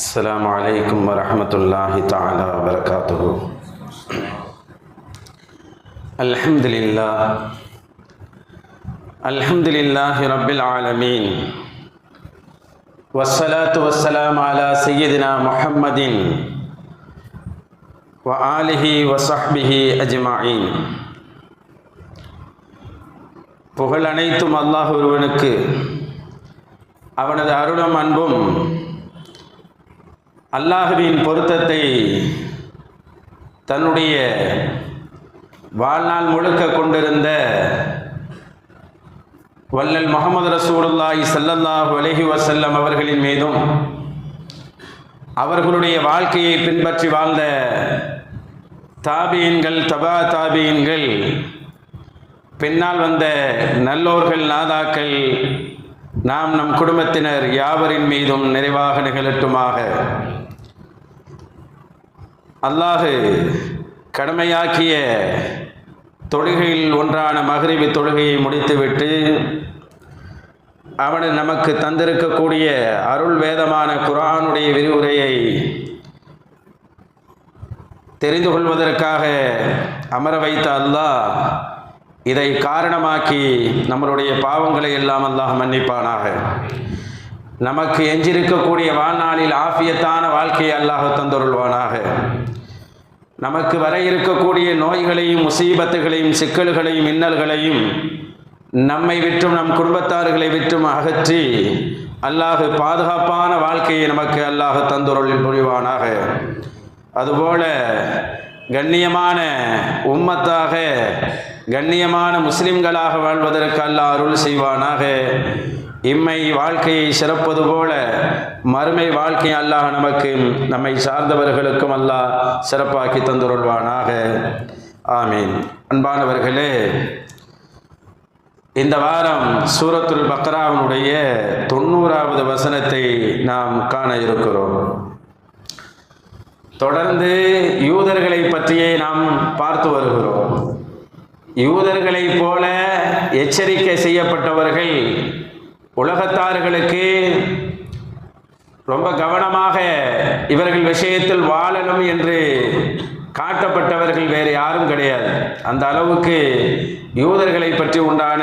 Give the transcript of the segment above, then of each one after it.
السلام عليكم ورحمة الله تعالى وبركاته. الحمد لله رب العالمين، والصلاة والسلام على سيدنا محمد وآله وصحبه أجمعين. புகழ் அனைத்தும் அல்லாஹ் ஒருவனுக்கு, அவனது அருளும் அன்பும் அல்லாஹுவின் பொருத்தத்தை தன்னுடைய வாழ்நாள் முழுக்க கொண்டிருந்த வல்லல் முஹம்மது ரசூலுல்லாஹி ஸல்லல்லாஹு அலைஹி வஸல்லம் அவர்களின் மீதும், அவர்களுடைய வாழ்க்கையை பின்பற்றி வாழ்ந்த தாபீன்கள், தபா தாபீன்கள், பின்னால் வந்த நல்லோர்கள், நாதாக்கள், நாம் நம் குடும்பத்தினர் யாவரின் மீதும் நிறைவாக நிகழட்டுமாக. அல்லாஹ் கடமையாக்கிய தொழுகையில் ஒன்றான மக்ரிபி தொழுகையை முடித்துவிட்டு அவன் நமக்கு தந்திருக்கக்கூடிய அருள் வேதமான குர்ஆனுடைய விரிவுரையை தெரிந்து கொள்வதற்காக அமர வைத்த அல்லாஹ் இதை காரணமாக்கி நம்மளுடைய பாவங்களை எல்லாம் அல்லாஹ் மன்னிப்பானாக. நமக்கு எஞ்சிருக்கக்கூடிய வாழ்நாளில் ஆஃபியத்தான வாழ்க்கையை அல்லாஹ் தந்தருள்வானாக. நமக்கு வர இருக்கக்கூடிய நோய்களையும், முசீபத்துகளையும், சிக்கல்களையும், இன்னல்களையும் நம்மை விட்டும் நம் குடும்பத்தார்களை விட்டும் அகற்றி அல்லாஹ் பாதுகாப்பான வாழ்க்கையை நமக்கு அல்லாஹ் தந்தருள் புரிவானாக. அதுபோல கண்ணியமான உம்மத்தாக, கண்ணியமான முஸ்லிம்களாக வாழ்வதற்கு அல்லாஹ் அருள் செய்வானாக. இம்மை வாழ்க்கையை சிறப்பது போல மறுமை வாழ்க்கை அல்லாஹ் நமக்கு, நம்மை சார்ந்தவர்களுக்கும் அல்லாஹ் சிறப்பாக்கி தந்துருள்வானாக. ஆமீன். அன்பானவர்களே, இந்த வாரம் சூரத்துல் பக்ராவினுடைய 90வது வசனத்தை நாம் காண இருக்கிறோம். தொடர்ந்து யூதர்களை பற்றியே நாம் பார்த்து வருகிறோம். யூதர்களைப் போல எச்சரிக்கை செய்யப்பட்டவர்கள், உலகத்தார்களுக்கு ரொம்ப கவனமாக இவர்கள் விஷயத்தில் வாழணும் என்று காட்டப்பட்டவர்கள் வேறு யாரும் கிடையாது. அந்த அளவுக்கு யூதர்களை பற்றி உண்டான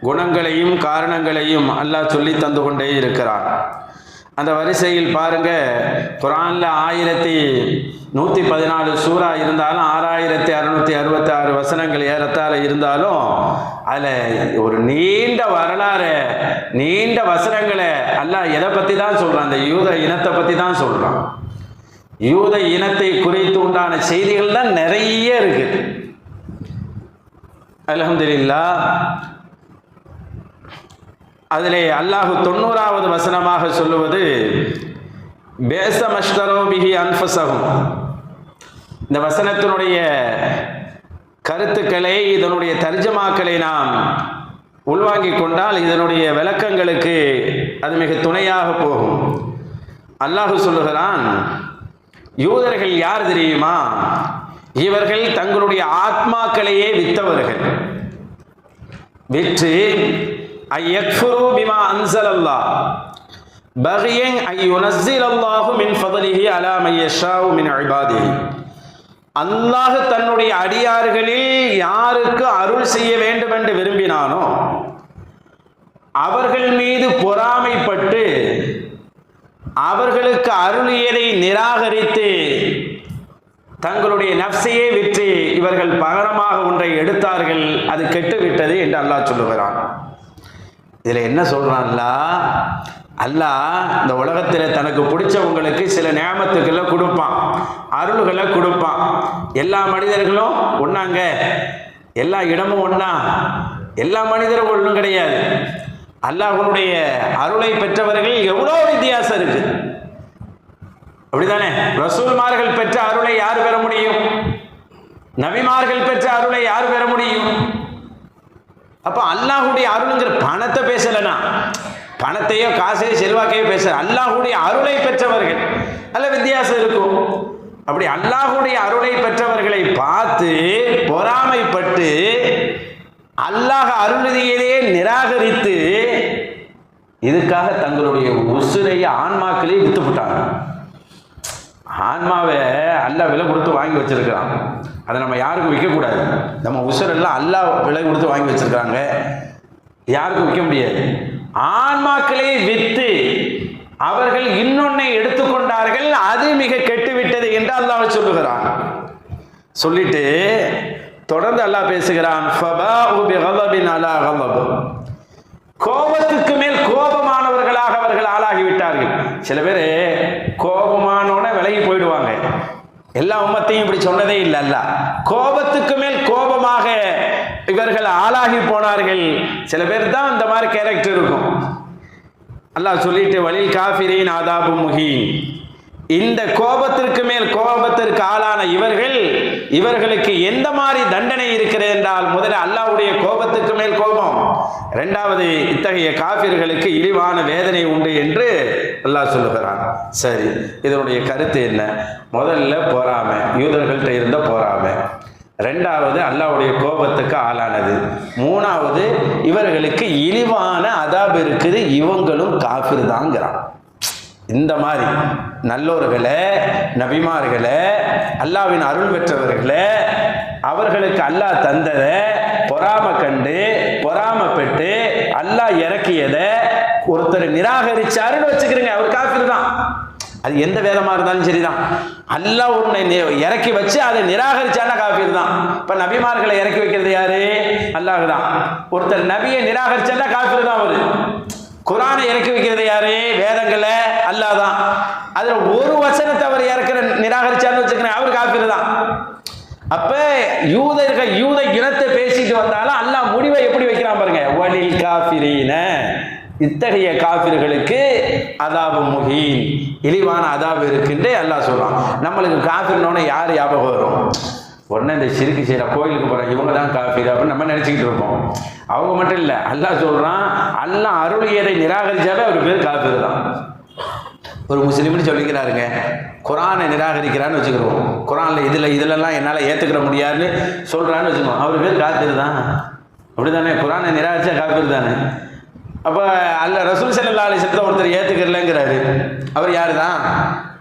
குணங்களையும் காரணங்களையும் அல்லாஹ் சொல்லி தந்து கொண்டே இருக்கிறான். அந்த வரிசையில் பாருங்க, குர்ஆன்ல 1114 சூரா இருந்தாலும் 6666 வசனங்கள் ஏறத்தாழ இருந்தாலும் அதில் ஒரு நீண்ட வரலாறு, நீண்ட வசனங்களை அல்லாஹ் எதை பற்றி தான் சொல்கிறான்? அந்த யூத இனத்தை பற்றி தான் சொல்கிறான். யூத இனத்தை குறித்து உண்டான செய்திகள் தான் நிறைய இருக்கு. அல்ஹம்துலில்லாஹ். அதிலே அல்லாஹ் 90வது வசனமாக சொல்லுவது பேசமஷ்தரோ பிஹி அன்ஃபுஸஹும். இந்த வசனத்தினுடைய கருத்துக்களை, இதனுடைய தர்ஜமாக்களை நாம் உள்வாங்கிக் கொண்டால் இதனுடைய விளக்கங்களுக்கு அது மிக துணையாக போகும். அல்லாஹ் சொல்லுகிறான், யூதர்கள் யார் தெரியுமா? இவர்கள் தங்களுடைய ஆத்மாக்களையே விற்றவர்கள். விற்று ஐயக்ஃபுரு பிமா அன்ஸலல்லாஹ் பகியன் ஐயுனஸ்ஸிலல்லாஹு மின் ஃபضலிஹி அலா மை யஷாஉ மின் இபாதிஹி. அல்லாஹ் தன்னுடைய அடியார்களில் யாருக்கு அருள் செய்ய வேண்டும் என்று விரும்பினானோ அவர்கள் மீது பொறாமைப்பட்டு அவர்களுக்கு அருளியதை நிராகரித்து தங்களுடைய நஃப்ஸையே விற்று இவர்கள் பகரமாக ஒன்றை எடுத்தார்கள். அது கெட்டுவிட்டது என்று அல்லாஹ் சொல்லுகிறான். இதில் என்ன சொல்றான்ல, அல்லாஹ் இந்த உலகத்தில் தனக்கு பிடிச்சவங்களுக்கு சில நியாமத்துக்களை கொடுப்பான், அருள்களை கொடுப்பான். எல்லா மனிதர்களும் ஒன்னாங்க, எல்லா இடமும் ஒன்னா, எல்லா மனிதரும் ஒன்றும் கிடையாது. அல்லாஹ்வுடைய அருளை பெற்றவர்கள் எவ்வளோ வித்தியாசம் இருக்கு, அப்படித்தானே? ரசூல்மார்கள் பெற்ற அருளை யார் பெற முடியும்? நபிமார்கள் பெற்ற அருளை யார் பெற முடியும்? அப்ப அல்லாஹ்வுடைய அருளுங்கிற பணத்தை பேசலனா, பணத்தையோ காசையோ செல்வாக்கையோ பேசல, அல்லாஹ்வுடைய அருளை பெற்றவர்கள் அல்ல வித்தியாசம் இருக்கும். அப்படி அல்லாஹ்வுடைய அருளை பெற்றவர்களை பார்த்து பொறாமைப்பட்டு அல்லாஹ் அருளியதையே நிராகரித்து இதுக்காக தங்களுடைய உசுரையை ஆன்மாக்களே வித்துப்பட்டாங்க. ஆன்மாவை அல்லாஹ் விலை கொடுத்து வாங்கி வச்சிருக்கிறான். அதை நம்ம யாருக்கும் விற்கக்கூடாது. நம்ம உசுரெல்லாம் அல்லாஹ் விலை கொடுத்து வாங்கி வச்சிருக்கிறாங்க, யாருக்கும் விற்க முடியாது. ஆன்மாக்களை வித்து அவர்கள் இன்னொன்னை எடுத்துக்கொண்டார்கள், அது மிக கெட்டுவிட்டது என்று அல்லாஹ் சொல்லுகிறான். சொல்லிட்டு தொடர்ந்து அல்லாஹ் பேசுகிறான், கோபத்துக்கு மேல் கோபமானவர்களாக அவர்கள் ஆளாகிவிட்டார்கள். சில பேர் கோபமானோட விலகி போயிடுவாங்க. எல்லா உம்மத்தையும் இப்படி சொன்னதே இல்லை. அல்லாஹ் கோபத்துக்கு மேல் கோபமாக இவர்கள் ஆளாகி போனார்கள். சில பேர் தான் இந்த மாதிரி கேரக்டர் இருக்கும். அல்லாஹ் சொல்லிட்டு வலில் காஃபிரீன் ஆதாபு முஹீன், இந்த கோபத்திற்கு மேல் கோபத்திற்கு ஆளான இவர்களுக்கு எந்த மாதிரி தண்டனை இருக்கிறது என்றால், முதல்ல அல்லாஹ்வுடைய கோபத்துக்கு மேல் கோபம், இரண்டாவது இத்தகைய காஃபிர்களுக்கு இழிவான வேதனை உண்டு என்று அல்லாஹ் சொல்லுகிறான். சரி, இதனுடைய கருத்து என்ன? முதல்ல பொறாமை, யூதர்கள்ட்ட இருந்த பொறாமை. ரெண்டாவது அல்லாஹ்வுடைய கோபத்துக்கு ஆளானது. மூணாவது இவர்களுக்கு இழிவான அதாப் இருக்குது, இவங்களும் காஃபிர் தாங்கிறான். இந்த மாதிரி நல்லோர்களை, நபிமார்களை, அல்லாஹ்வின் அருள் பெற்றவர்களை, அவர்களுக்கு அல்லாஹ் தந்ததை பொறாமை கண்டு பொறாமைப்பட்டு அல்லாஹ் இறக்கியதை ஒருத்தர் நிராகரிச்சாருன்னு வச்சுக்கிறீங்க, அவர் காஃபிர் தான். அது எந்த வேதமா இருந்தாலும் சரிதான். அல்லாஹ் உன்னை இறக்கி வச்சு அதை நிராகரிச்சானா காஃபிர் தான். இப்ப நபிமார்களை இறக்கி வைக்கிறது யாரு? அல்லாஹ் தான். ஒருத்தர் நபியை நிராகரிச்சா காஃபிர் தான். அவரு குர்ஆனை இறக்கி வைக்கிறது யாரு? வேதங்களை, அல்லாஹ் தான். அதுல ஒரு வசனத்தை அவர் இறக்குற நிராகரிச்சான்னு வச்சுக்கிறேன், அவர் காஃபிர் தான். அப்ப யூத இனத்தை பேசிட்டு வந்தாலும் அல்லாஹ் முடிவை எப்படி வைக்கிறான் பாருங்க, வலில் காஃபிரீன, இத்தகைய காஃபிர்களுக்கு அதாபு முஹீன், இழிவான அதாபு இருக்குன்னு அல்லாஹ் சொல்றான். நம்மளுக்கு காஃபிர்னோட யார் ஞாபகம் வரும்? உடனே இந்த சிறுக்கு செய்யற கோயிலுக்கு போற இவங்க தான் காஃபிர் அப்படின்னு நம்ம நினைச்சுக்கிட்டு இருப்போம். அவங்க மட்டும் இல்லை, அல்லாஹ் சொல்றான், அல்லாஹ் அருளியதை நிராகரிச்சாவே அவர் பேர் காஃபிர் தான். ஒரு முஸ்லீம்னு சொல்லிக்கிறாருங்க, குர்ஆனை நிராகரிக்கிறான்னு வச்சுக்கிறோம், குர்ஆன்ல இதுலலாம் என்னால் ஏற்றுக்கிற முடியாதுன்னு சொல்றான்னு வச்சுக்கோம், அவர் பேர் காஃபிர் தான். அப்படிதானே? குர்ஆனை நிராகரிச்சா காஃபிர் தானே. அப்போ ரசூல் ஸல்லல்லாஹு அலைஹி வஸல்லம் ஒருத்தர் ஏற்றுக்கிறலங்கிறாரு, அவர் யாரு தான்?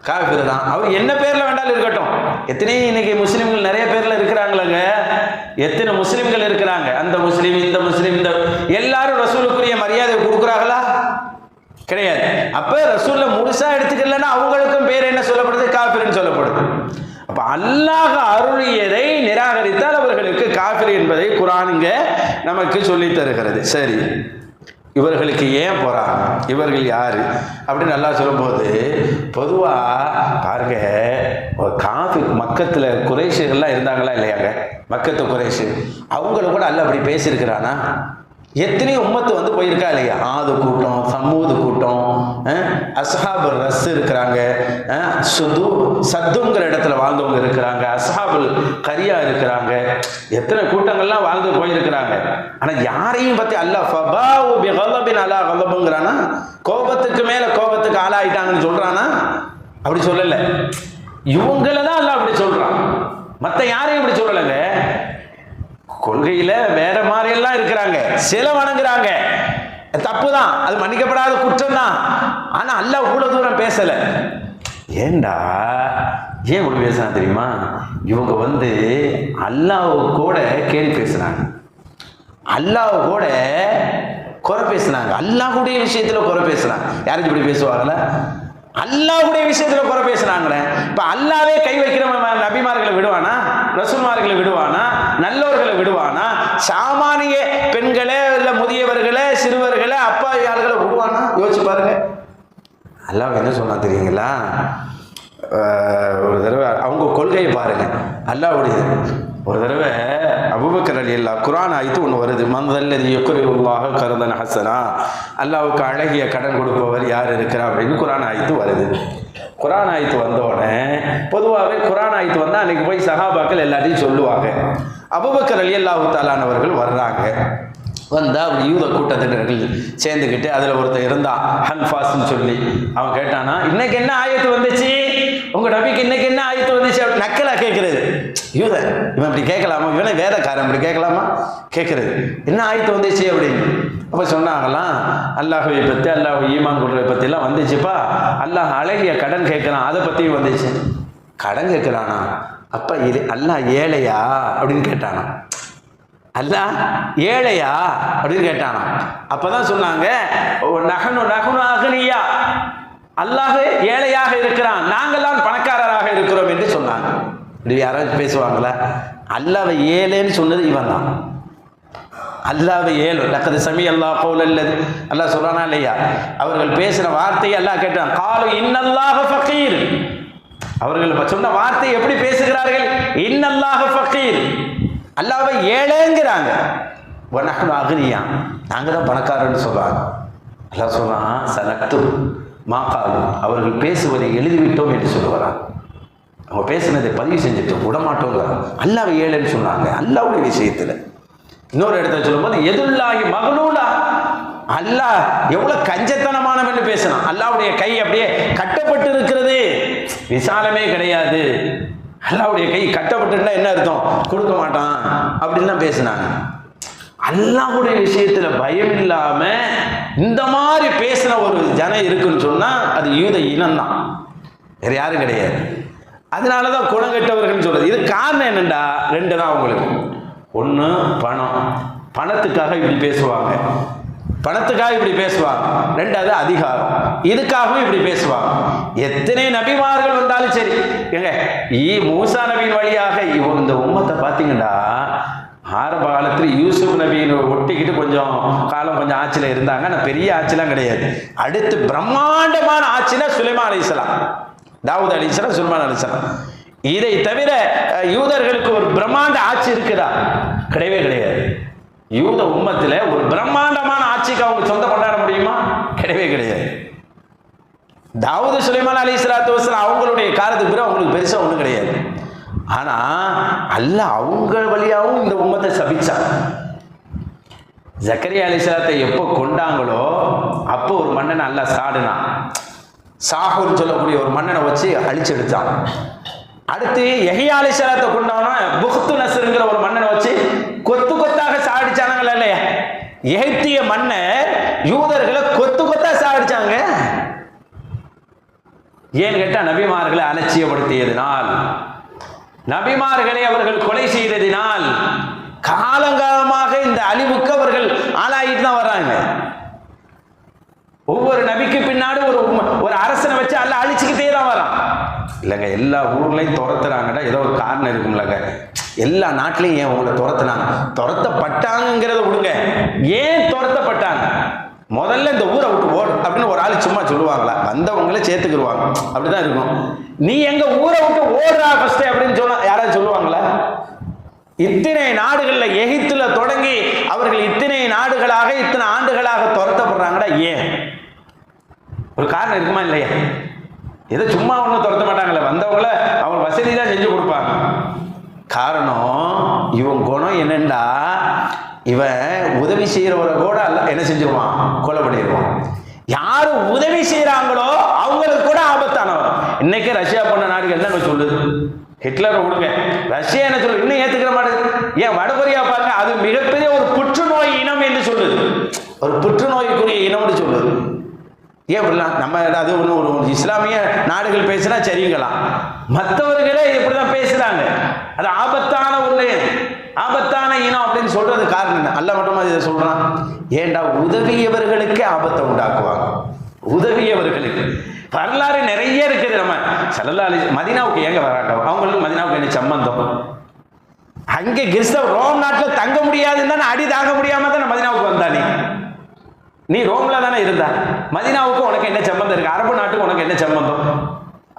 காஃபிர் தான். அவர் என்ன பேர்ல வேண்டாலும் இருக்கட்டும். எத்தனை இன்னைக்கு முஸ்லிம்கள் நிறைய பேர்ல இருக்கிறாங்களங்க, எத்தனை முஸ்லிம்கள் இருக்கிறாங்க. அந்த முஸ்லீம், இந்த முஸ்லீம், இந்த எல்லாரும் ரசூலுக்குரிய மரியாதை கொடுக்குறாங்களா? கிடையாது. அப்ப ரசூல்ல முழுசா எடுத்துக்கலன்னா அவங்களுக்கும் பேர் என்ன சொல்லப்படுது? காஃபிர்னு சொல்லப்படுது. அப்ப அல்லாஹ் அருளியதை நிராகரித்தால் அவர்களுக்கு காஃபிர் என்பதை குர்ஆன் இங்க நமக்கு சொல்லி தருகிறது. சரி, இவர்களுக்கு ஏன் போறாங்க, இவர்கள் யாரு அப்படின்னு நல்லா சொல்லும்போது, பொதுவா பாருங்க, காஃபிர் மக்கத்துல குறைஷிகள்லாம் இருந்தாங்களா இல்லையாங்க? மக்கத்து குறைஷி அவங்கள கூட அல்லாஹ் அப்படி பேசியிருக்கிறானா? எத்தனை உம்மத்து வந்து போயிருக்கா இல்லையா? ஆது கூட்டம், சமூது கூட்டம், அஸ்ஹாபுல் ரஸ் இருக்கிறாங்க, சத்துங்கிற இடத்துல வாழ்ந்தவங்க இருக்கிறாங்க, அஸ்ஹாபுல் கரியா இருக்கிறாங்க, எத்தனை கூட்டங்கள்லாம் வாழ்ந்து போயிருக்கிறாங்க. ஆனா யாரையும் பத்தி அல்லாஹ் ஃபபாஉ பிகலபின் அலா கலபுங்கிறானா? கோபத்துக்கு மேல கோபத்துக்கு ஆளாயிட்டாங்கன்னு சொல்றானா? அப்படி சொல்லல. இவங்களை தான் அல்லாஹ் அப்படி சொல்றான், மற்ற யாரையும் இப்படி சொல்லலைங்க. கொள்கையில வேற மாதிரி எல்லாம் இருக்கிறாங்க, சில வணங்குறாங்க, தப்பு தான், அது மன்னிக்கப்படாத குற்றம் தான். ஆனா அல்லாஹ் இவ்வளவு தூரம் பேசல. ஏண்டா ஏன் இப்படி பேசுறாங்க தெரியுமா? இவங்க வந்து அல்லாஹ் கூட கேலி பேசுறாங்க, அல்லாஹ் கூட குறை பேசுனாங்க, அல்லாஹ்வுடைய விஷயத்துல குறை பேசுறாங்க. யாருக்கு இப்படி பேசுவாங்களா? அல்லாஹ்வுடைய விஷயத்துல குறை பேசுறாங்களே. இப்ப அல்லாஹ்வே கை வைக்கிற நபிமார்களை விடுவானா? ரசூல்மார்களை விடுவானா? நல்லோர்களை விடுவானா? சாமானிய பெண்களே, இல்ல முதியவர்களே, சிறுவர்களே, அப்பா ஆளுகளை விடுவானா? யோசிச்சு பாருங்க. அல்லாஹ் என்ன சொன்னா தெரியுங்களா? ஒரு தடவை அவங்க கொள்கையை பாருங்க, அல்லாஹ்வுடைய. ஒரு தடவை அபூபக்கர் ரலியல்லாஹு குர்ஆன் ஆயத்து ஒன்று வருது, மன்தல்லதி யக்ரிதுல்லாஹ கர்தன் ஹஸனா, அல்லாஹ்வுக்கு அழகிய கடன் கொடுப்பவர் யார் இருக்கிறா அப்படின்னு குர்ஆன் ஆயத்து வருது. குர்ஆன் ஆயத்து வந்தோடனே பொதுவாகவே குர்ஆன் ஆயத்து வந்தால் அன்னைக்கு போய் சஹாபாக்கள் எல்லாத்தையும் சொல்லுவாங்க. அபூபக்கர் ரலியல்லாஹு தஆலானவர்கள் வர்றாங்க. வந்தால் அப்படி யூத கூட்டத்தினர்கள் சேர்ந்துக்கிட்டு அதில் ஒருத்தர் இருந்தான், ஹன்ஃபாஸ்ன்னு சொல்லி. அவன் கேட்டானா, இன்னைக்கு என்ன ஆயத்து வந்துச்சு, உங்க நபிக்கு இன்னைக்கு என்ன ஆயத்து வந்துச்சு அப்படி நக்கலா கேட்கறது. யூதன் இவன் இப்படி கேட்கலாமா? இவனை வேதக்காரன் இப்படி கேட்கலாமா? கேட்கறது என்ன ஆயத்து வந்துச்சு அப்படின்னு. அப்போ சொன்னாங்களாம், அல்லாஹுவை பற்றி, அல்லாஹ் ஈமான் கொள்றதை பற்றிலாம் வந்துச்சுப்பா. அல்லாஹ் அழகிய கடன் கேட்குறான், அதை பற்றியும் வந்துச்சு. கடன் கேட்குறானா? அப்போ இது அல்லாஹ் ஏழையா அப்படின்னு கேட்டானா? அல்லாஹ் ஏழையா அப்படின்னு கேட்டானா? அப்பதான் சொன்னாங்க, நகனு நகனு அகனியா, அல்லாஹ் ஏழையாக இருக்கிறான், நாங்கள்லாம் பணக்காரராக இருக்கிறோம் என்று சொன்னாங்க. இப்படி யாராச்சும் பேசுவாங்களா? அல்லாஹ்வை ஏழைன்னு சொன்னது இவன் தான். அல்லாஹ்வை ஏழு லக்கது சமி அல்லாஹ் கௌல் அல்லது அல்லாஹ் சொல்றானா இல்லையா? அவர்கள் பேசின வார்த்தையை அல்லாஹ் கேட்டான். காலு இன்னல்லாஹ ஃபகீர், அவர்கள் சொன்ன வார்த்தை எப்படி பேசுகிறார்கள்? இன்னல்லாஹ ஃபகீர், அல்லாஹ்வை ஏழைங்கிறாங்க. வனஹ்னு அக்னியா, நாங்க தான் பணக்காரன்னு சொல்றாங்க. அல்லாஹ் சொல்றான், சனக்து மா காலு, அவர்கள் பேசுவதை எழுதிவிட்டோம் என்று சொல்லுவாரான். அவங்க பேசுனதை பதிவு செஞ்சுட்டோம், விடமாட்டோங்கிறாங்க. அல்லாஹ்வை ஏழைன்னு சொன்னாங்க அல்லாஹ்வுடைய விஷயத்துல. இன்னொரு இடத்துல சொல்லும்போது எதுல்லாஹி மகனூலா, அல்லாஹ் எவ்வளவு கஞ்சத்தனமானவன்னு பேசணும். அல்லாஹ்வுடைய கை அப்படியே கட்டப்பட்டு இருக்கிறது, விசாலமே கிடையாது. அல்லாஹ்வுடைய கை கட்டப்பட்டுன்னா என்ன அர்த்தம்? கொடுக்க மாட்டான் அப்படின்னு தான் பேசினாங்க. அல்லாஹ்வுடைய விஷயத்துல பயம் இல்லாம இந்த மாதிரி பேசுற ஒரு ஜனம் இருக்குன்னு சொன்னா அது யூத இனம் தான், வேற யாரும் கிடையாது. அதனாலதான் குணம் கெட்டவர்கள் சொல்றது. இது காரணம் என்னண்டா, ரெண்டு தான் அவங்களுக்கு. ஒன்று பணம், பணத்துக்காக இப்படி பேசுவாங்க, பணத்துக்காக இப்படி பேசுவாங்க. ரெண்டாவது அதிகாரம், இதுக்காகவும் இப்படி பேசுவாங்க. எத்தனை நபிமார்கள் வந்தாலும் சரி, ஏங்க மூசா நபியின் வழியாக இந்த உம்மத்தை பார்த்தீங்கன்னா, ஆரம்ப காலத்தில் யூசுப் நபியின் ஒட்டிக்கிட்டு கொஞ்சம் காலம் கொஞ்சம் ஆட்சியில் இருந்தாங்க. ஆனால் பெரிய ஆட்சிலாம் கிடையாது. அடுத்து பிரம்மாண்டமான ஆட்சினா சுலைமான் அலைஹிஸ்ஸலாம், தாவூத் அலைஹிஸ்ஸலாம், சுலைமான் அலைஹிஸ்ஸலாம். இதை தவிர யூதர்களுக்கு ஒரு பிரம்மாண்ட ஆட்சி இருக்குதா? கிடையவே கிடையாது. யூத உம்மத்தில் ஒரு பிரம்மாண்டமான ஆட்சிக்கு அவங்க சொந்தம் கொண்டாட முடியுமா? கிடையவே கிடையாது. தாவூத் சுலைமான் அலைஹிஸ்ஸலாத்து வஸலாம் அவங்களுடைய காலத்துக்கு பிறகு அவங்களுக்கு பெருசா ஒன்றும் கிடையாது. ஆனா அல்லாஹ் அவங்க வழியாகவும் இந்த உம்மத்தை சபிச்சான். ஜக்கரியா அலைஹிஸ்ஸலாத்தை எப்போ கொண்டாங்களோ அப்போ ஒரு மன்னனை அல்லாஹ் சாடுனான். சாஹூர் சொல்லக்கூடிய ஒரு மன்னனை வச்சு அழிச்செடுத்தான். அடுத்து யஹ்யா அலைஹிஸ்ஸலாத்தை கொண்டானா புக்து நஸ்ருங்கிற ஒரு மன்னனை வச்சு கொத்து கொத்தாக சாடிச்சானுங்களா இல்லையா? எகிப்திய மன்னர் யூதர்களை கொத்து கொத்தா சாடிச்சாங்க. ஏன்னு கேட்டா நபிமார்களை அலட்சியப்படுத்தியதினால், நபிமார்களை அவர்கள் கொலை செய்ததினால் காலங்காலமாக இந்த அழிவுக்கு அவர்கள் ஆளாகிட்டு தான் வர்றாங்க. ஒவ்வொரு நபிக்கு பின்னாடி ஒரு அரசனை வச்சு அல்ல அழிச்சுக்கிட்டே தான் வரான். இல்லைங்க, எல்லா ஊர்லையும் துரத்துறாங்கன்னா ஏதோ ஒரு காரணம் இருக்கும்லங்க. எல்லா நாட்டிலையும் ஏன் உங்களை துரத்துனாங்க? துரத்தப்பட்டாங்கிறத விடுங்க, ஏன் துரத்தப்பட்டாங்க? முதல்ல இந்த ஊரை விட்டு ஓடு அப்படின்னு ஒரு ஆள் சும்மா சொல்லுவாங்களா? வந்தவங்களே சேர்த்துக்கிடுவாங்க, அப்படிதான் இருக்கும். நீ எங்க ஊரை விட்டு ஓடுறா ஃபர்ஸ்ட் அப்படின்னு சொன்னா யாராவது சொல்லுவாங்களா? இத்தனை நாடுகள்ல எகிப்துல தொடங்கி அவர்கள் இத்தனை நாடுகளாக இத்தனை ஆண்டுகளாக துரத்தப்படுறாங்கடா, ஏன்? ஒரு காரணம் இருக்குமா இல்லையா? ஏதோ சும்மா ஒன்றும் துரத்த மாட்டாங்களே, வந்தவங்கள அவங்க வசதி தான் செஞ்சு கொடுப்பாங்க. காரணம் இவன் குணம் என்னண்டா, இவன் உதவி செய்யறவரை கூட என்ன செஞ்சிருவான்? கொலை பண்ணிடுவான். யாரு உதவி செய்யறாங்களோ அவங்களுக்கு கூட ஆபத்தானவன். இன்னைக்கு ரஷ்யா போன நாடுகள் என்ன சொல்லுது? ஹிட்லரை விடுங்க, ரஷ்யா என்ன சொல்லுது? இன்னும் ஏத்துக்கிற மாட்டேங்குது. ஏன் வடகொரியா பாருங்க, அது மிகப்பெரிய ஒரு புற்றுநோய் இனம் என்று சொல்லுது, ஒரு புற்றுநோய்க்குரிய இனம்னு சொல்லுது. ஏன் அப்படிலாம்? நம்ம அது ஒன்று இஸ்லாமிய நாடுகள் பேசினா சரிங்களாம், மற்றவர்களே இப்படிதான் பேசுறாங்க. அது ஆபத்தான ஒண்ணு, ஆபத்தான இனம் அப்படின்னு சொல்றது காரணம் என்ன? அல்லாஹ் மட்டுமா இதை சொல்றான்? ஏண்டா உதவியவர்களுக்கே ஆபத்தை உண்டாக்குவாங்க. உதவியவர்களுக்கு வரலாறு நிறைய இருக்குது. நம்ம ஸல்லல்லாஹு அலைஹி மதீனாவுக்கு ஏங்க வராங்க? அவங்களுக்கு மதீனாவுக்கு என்ன சம்பந்தம்? அங்கே கிறிஸ்தவ ரோம் நாட்டில் தங்க முடியாதுன்னு அடி தாங்க முடியாம தான் மதீனாவுக்கு வந்தானே. நீ ரோம்ல தானே இருந்தா, மதீனாவுக்கு உனக்கு என்ன சம்பந்தம் இருக்கு? அரபு நாட்டுக்கு உனக்கு என்ன சம்பந்தம்?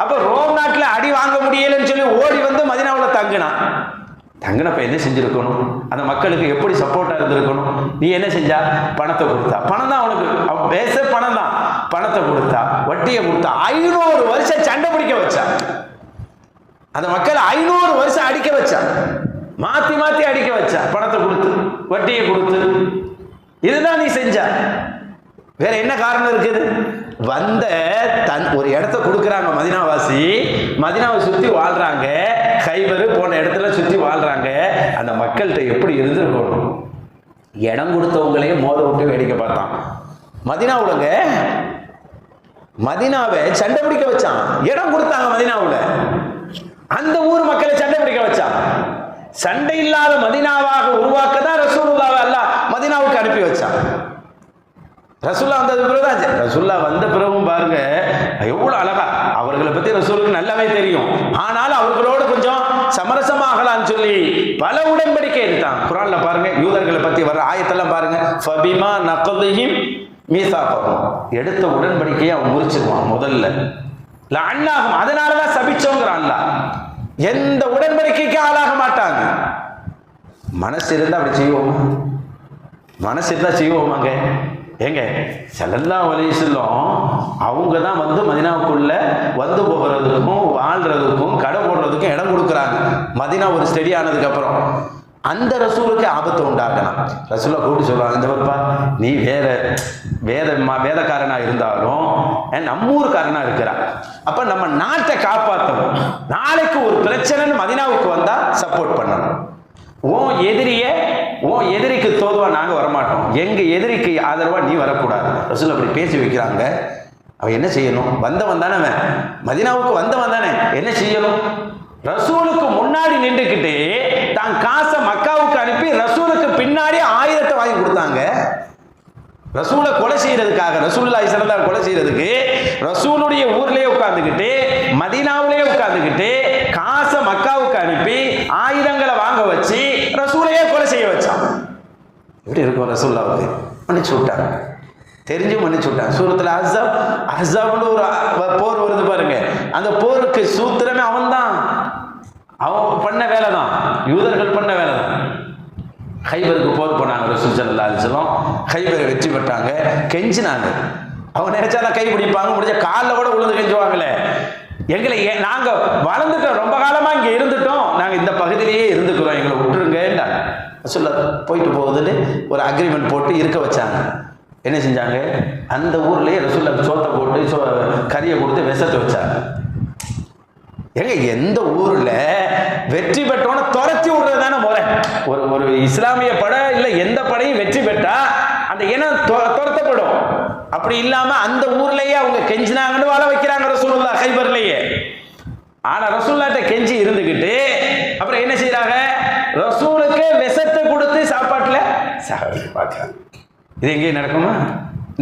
அப்ப ரோம் நாட்டில் அடி வாங்க முடியலன்னு சொல்லி ஓடி வந்து மதீனாவில் தங்கினான். தங்கினப்ப என்ன செஞ்சிருக்கணும்? அந்த மக்களுக்கு எப்படி சப்போர்ட்டா இருந்திருக்கணும்? நீ என்ன செஞ்சா? பணத்தை கொடுத்தா. பணம் தான் அவனுக்கு பேச, பணம் தான். பணத்தை கொடுத்தா, வட்டியை கொடுத்தா, 500 வருஷம் சண்டை பிடிக்க வச்சா. அந்த மக்களை 500 வருஷம் அடிக்க வச்சா, மாத்தி மாத்தி அடிக்க வச்சா, பணத்தை கொடுத்து வட்டியை கொடுத்து. இதுதான் நீ செஞ்ச. வேற என்ன காரணம் இருக்குது? வந்த ஒரு இடத்த கொடுக்குறாங்க மதீனாவாசி, மதீனாவை சுத்தி வாழ்றாங்க, கைபரு போன இடத்துல சுத்தி வாழ்றாங்க. அந்த மக்கள்கிட்ட எப்படி இருந்திருக்கணும்? இடம் கொடுத்தவங்களையே மோத விட்டு வேடிக்கை பார்த்தான். மதீனாவுலங்க மதீனாவை சண்டை பிடிக்க வச்சான். இடம் கொடுத்தாங்க மதீனாவுல, அந்த ஊர் மக்களை சண்டை பிடிக்க வச்சான். சண்டை இல்லாத மதீனாவாக உருவாக்க தான் ரசூலுல்லாஹ் அல்லாஹ் மதீனாவுக்கு அனுப்பி வச்சான். ரசூல்லா வந்தது பிறகுதான், ரசூல்லா வந்த பிறகும் பாருங்க எவ்வளவு அழகா, அவர்களை பத்தி ரசூலுக்கு நல்லாவே தெரியும். ஆனால் அவர்களோடு கொஞ்சம் சமரசமாகலான்னு சொல்லி பல உடன்படிக்கை எடுத்தான். குர்ஆன்ல பாருங்க யூதர்களை பத்தி வர்ற ஆயத்தெல்லாம் பாருங்க. ஃபபிமா நக்திஹிம் மீசாகஹும், எடுத்த உடன்படிக்கையை அவன் முறிச்சிருவான் முதல்ல. லஅன்னாஹும், அதனாலதான் சபிச்சோங்கிறான் அல்லாஹ். எந்த உடன்படிக்கைக்கு ஆளாக மாட்டாங்க. மனசு இருந்தா அப்படி செய்வோமா? மனசு இருந்தா செய்வோமாங்க? ஏங்க ஸல்லல்லாஹு அலைஹி வஸல்லம் அவங்க தான் வந்து மதீனாவுக்குள்ள வந்து போகிறதுக்கும் வாழ்றதுக்கும் கடை போடுறதுக்கும் இடம் கொடுக்குறாங்க. மதீனா ஒரு ஸ்டெடி ஆனதுக்கு அப்புறம் அந்த ரசூலுக்கு ஆபத்து உண்டாக்கலாம். ரசூலை கூப்பிட்டு சொல்லுவாங்க, இந்த பப்பா நீ வேதக்காரனா இருந்தாலும் நம்ம ஊருக்காரனா இருக்கிறா, அப்ப நம்ம நாட்டை காப்பாற்றணும். நாளைக்கு ஒரு பிரச்சனைன்னு மதீனாவுக்கு வந்தா சப்போர்ட் பண்ணணும். உன் எதிரிக்கு தோதுவா நாங்க வரமாட்டோம், எங்க எதிரிக்கு ஆதரவா நீ வரக்கூடாது. ரசூல் அப்படி பேசி வைக்கிறாங்க. அவன் என்ன செய்யணும்? வந்தவன் தானே, அவன் மதீனாவுக்கு வந்தவன் தானே, என்ன செய்யணும்? ரசூலுக்கு முன்னாடி நின்றுக்கிட்டு தான் காசை மக்காவுக்கு அனுப்பி ரசூலுக்கு பின்னாடி ஆயுதத்தை வாங்கி கொடுத்தாங்க. ரசூலை கொலை செய்யறதுக்காக, ரசூலுல்லாஹி ஸல்லல்லாஹு அலைஹி கொலை செய்யறதுக்கு ரசூலுடைய ஊர்லயே உட்கார்ந்துக்கிட்டு மதீனாவிலேயே உட்கார்ந்துக்கிட்டு காசை மக்காவுக்கு அனுப்பி ஆயுதங்களை வாங்க வச்சு ரசூலையே கொலை செய்ய வச்சான். எப்படி இருக்கும்? ரசூலுல்லாஹ்வுக்கு மன்னிச்சு விட்டாங்க, தெரிஞ்சு மன்னிச்சு விட்டாங்க. சூரத்துல அஹ்ஸாப்னு ஒரு போர் வருது பாருங்க, அந்த போருக்கு சூத்திரமே அவன் தான், அவன் பண்ண வேலை தான், யூதர்கள் பண்ண வேலை தான். கைபருக்கு போர் போனாங்க ரசூல் ஸல்லல்லாஹு அலைஹி வஸல்லம், கைபரை வெற்றி பெற்றாங்க. கெஞ்சினாங்க, அவங்க நினைச்சாதான் கை பிடிப்பாங்க, முடிஞ்ச காலில் கூட விழுந்து கெஞ்சுவாங்களே, எங்களை நாங்க வளர்ந்துட்டோம், ரொம்ப காலமா இங்க இருந்துட்டோம், நாங்க இந்த பகுதியிலேயே இருந்துக்கிறோம், எங்களை விட்டுருங்க. ரசூல் போயிட்டு போகுதுன்னு ஒரு அக்ரிமெண்ட் போட்டு இருக்க வச்சாங்க. என்ன செஞ்சாங்க? அந்த ஊர்லயே ரசூல் சோத்தை போட்டு கறியை கொடுத்து விஷத்தை வச்சாங்க. ஏங்க எந்த ஊர்ல வெற்றி பெற்றோன்னு துரத்தி விடுறது தானே முறை. ஒரு இஸ்லாமிய படை இல்ல எந்த படையும் வெற்றி பெற்றா அந்த இனம் துரத்தப்படும். அப்படி இல்லாம அந்த ஊர்லயே அவங்க கெஞ்சினாங்கன்னு வாழ வைக்கிறாங்க ரசூலுல்லாஹ் கைபர்லயே. ஆனா ரசூலுல்லாஹ்ட்ட கெஞ்சி இருந்துகிட்டு அப்புறம் என்ன செய்யறாங்க? ரசூலுக்கு விஷத்தை கொடுத்து சாப்பாட்டுல பார்க்கறாங்க. இது எங்கேயும் நடக்குமா?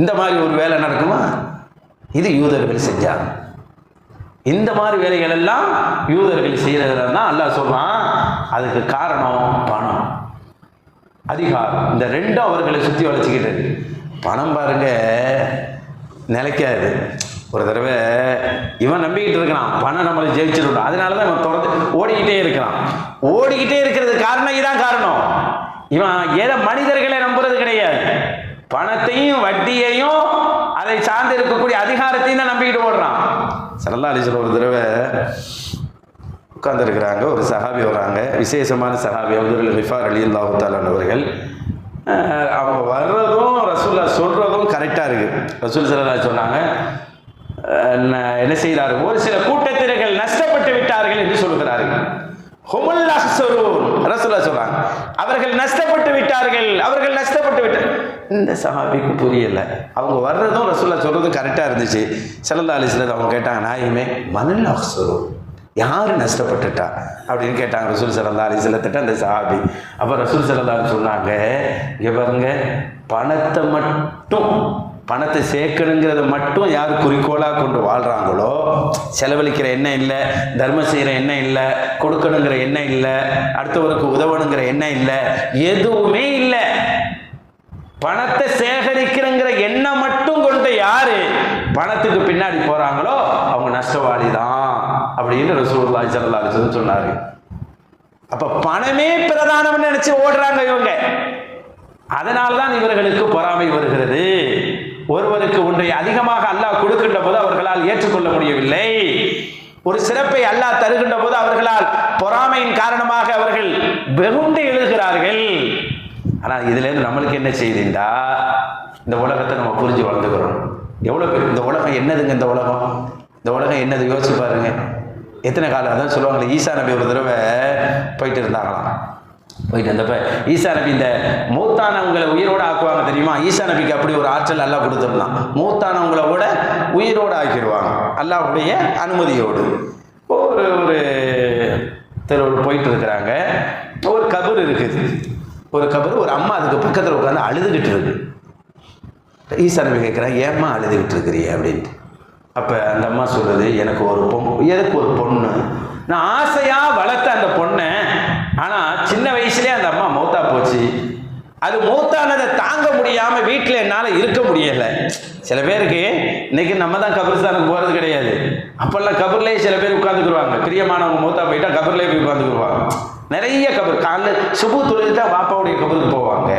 இந்த மாதிரி ஒரு வேலை நடக்குமா? இது யூதர்கள் செஞ்சாங்க. இந்த மாதிரி வேலைகள் எல்லாம் யூதர்கள் செய்யறதுல தான் அல்லாஹ் சொல்றான், அதுக்கு காரணம் பணம், அதிகாரம். இந்த ரெண்டும் அவர்களை சுத்தி வளைச்சுக்கிட்டது. பணம் பாருங்க நிலைக்காது. ஒரு தடவை இவன் நம்பிக்கிட்டு இருக்கிறான் பணம் நம்மளை ஜெயிச்சிடும், அதனாலதான் இவன் தொடர்ந்து ஓடிக்கிட்டே இருக்கிறான். ஓடிக்கிட்டே இருக்கிறது காரணம் இதான் காரணம். இவன் ஏதோ மனிதர்களை நம்புறது கிடையாது, பணத்தையும் வட்டியையும் அதை சார்ந்து இருக்கக்கூடிய அதிகாரத்தையும் தான் நம்பிக்கிட்டு ஓடுறான். ஸல்லல்லாஹு அலைஹி வஸல்லம் ஒரு தடவை உட்கார்ந்து இருக்கிறாங்க, ஒரு சஹாபி வராங்க, விசேஷமான சஹாபி அபூ கிஃபார் ரலியல்லாஹு தஆலா அவர்கள். அவங்க வர்றதும் ரசூலுல்லாஹ் சொல்றதும் கரெக்டா இருக்கு. ரசூல் ஸல்லல்லாஹு அலைஹி சொன்னாங்க, என்ன செய்கிறார்கள்? ஒரு சில கூட்டத்தினர்கள் நஷ்டப்பட்டு விட்டார்கள் என்று சொல்கிறார்கள். ஹுமுல் அஹ்ஸரூன், ரசூலுல்லாஹ் சொல்றாங்க, அவர்கள் நஷ்டப்பட்டு விட்டார்கள், அவர்கள் நஷ்டப்பட்டு விட்டார்கள். இந்த சஹாபிக்கு புரியல. அவங்க வர்றதும் ரசூலுல்லாஹ் சொல்றதும் கரெக்டா இருந்துச்சு. ஸல்லல்லாஹு அலைஹி வஸல்லம் அவங்க கேட்டாங்க, நாயகமே மனல் அஹ்ஸரூன், யாரு நஷ்டப்பட்டுட்டா அப்படின்னு கேட்டாங்க ரசூல் ஸல்லல்லாஹு அலைஹி வஸல்லம் அந்த சஹாபி. அப்ப ரசூல் ஸல்லல்லாஹு அலைஹி சொன்னாங்க, இங்க பாருங்க, பணத்தை சேர்க்கணுங்கிறத மட்டும் யார் குறிக்கோளாக கொண்டு வாழ்றாங்களோ, செலவழிக்கிற எண்ணம் இல்லை, தர்மம் செய்கிற எண்ணம் இல்லை, கொடுக்கணுங்கிற எண்ணம் இல்லை, அடுத்தவருக்கு உதவணுங்கிற எண்ணம் இல்லை, எதுவுமே இல்லை, பணத்தை சேகரிக்கிறங்கிற எண்ணம் மட்டும் கொண்டு யாரு பணத்துக்கு பின்னாடி போறாங்களோ அவங்க நஷ்டவாளி தான் அப்படின்னு ரசூலுல்லாஹி ஸல்லல்லாஹு அலைஹி வஸல்லம் சொன்னாரு. அப்ப பணமே பிரதானம் நினைச்சு ஓடுறாங்க இவங்க. அதனால்தான் இவர்களுக்கு பொறாமை வருகிறது. ஒருவருக்கு ஒன்றை அதிகமாக அல்லாஹ் கொடுக்கின்ற போது அவர்களால் ஏற்றுக்கொள்ள முடியவில்லை. ஒரு சிறப்பை அல்லாஹ் தருகின்ற போது அவர்களால் பொறாமையின் காரணமாக அவர்கள் வெகுண்டு எழுகிறார்கள். ஆனா இதுல இருந்து நம்மளுக்கு என்ன செய்யுதுண்டா, இந்த உலகத்தை நம்ம புரிஞ்சு வளர்ந்துக்கிறோம். எவ்வளவு பேர் இந்த உலகம் என்னதுங்க, இந்த உலகம் என்னது யோசிச்சு பாருங்க. எத்தனை காலம் அதான் சொல்லுவாங்களே, ஈசா நபி ஒரு தடவை போயிட்டு இருந்தாங்களாம். போயிட்டு வந்தப்ப ஈசா நபி இந்த மூத்தானவங்களை உயிரோடு ஆக்குவாங்க தெரியுமா? ஈசா நபிக்கு அப்படி ஒரு ஆற்றல் அல்லாஹ் கொடுத்துருந்தான். மூத்தானவங்கள கூட உயிரோடு ஆக்கிடுவாங்க அல்லாஹ்வுடைய அனுமதியோடு. ஒரு தெருவில் போயிட்டு இருக்கிறாங்க. ஒரு கபர் இருக்குது. ஒரு கபர், ஒரு அம்மா அதுக்கு பக்கத்தில் உட்காந்து அழுதுகிட்டு இருக்கு. ஈசா நபி கேட்குறாங்க, ஏம்மா அழுதுகிட்டு இருக்கிறீ அப்படின்ட்டு. அப்போ அந்த அம்மா சொல்றது, எனக்கு ஒரு எதுக்கு ஒரு பொண்ணு, நான் ஆசையாக வளர்த்த அந்த பொண்ணை, ஆனால் சின்ன வயசுலேயே அந்த அம்மா மௌத்தா போச்சு. அது மௌத்தானதை தாங்க முடியாமல் வீட்டில் என்னால் இருக்க முடியலை. சில பேருக்கு இன்னைக்கு நம்ம தான் கபரிஸ்தானுக்கு போகிறது கிடையாது. அப்போல்லாம் கபர்லேயே சில பேர் உட்காந்துக்குருவாங்க. பிரியமானவங்க மௌத்தா போயிட்டா கபர்லேயே போய் உட்காந்துக்குருவாங்க. நிறைய கபர் காலைல சுபு தொழுதுட்டா வாப்பாவுடைய கபருக்கு போவாங்க.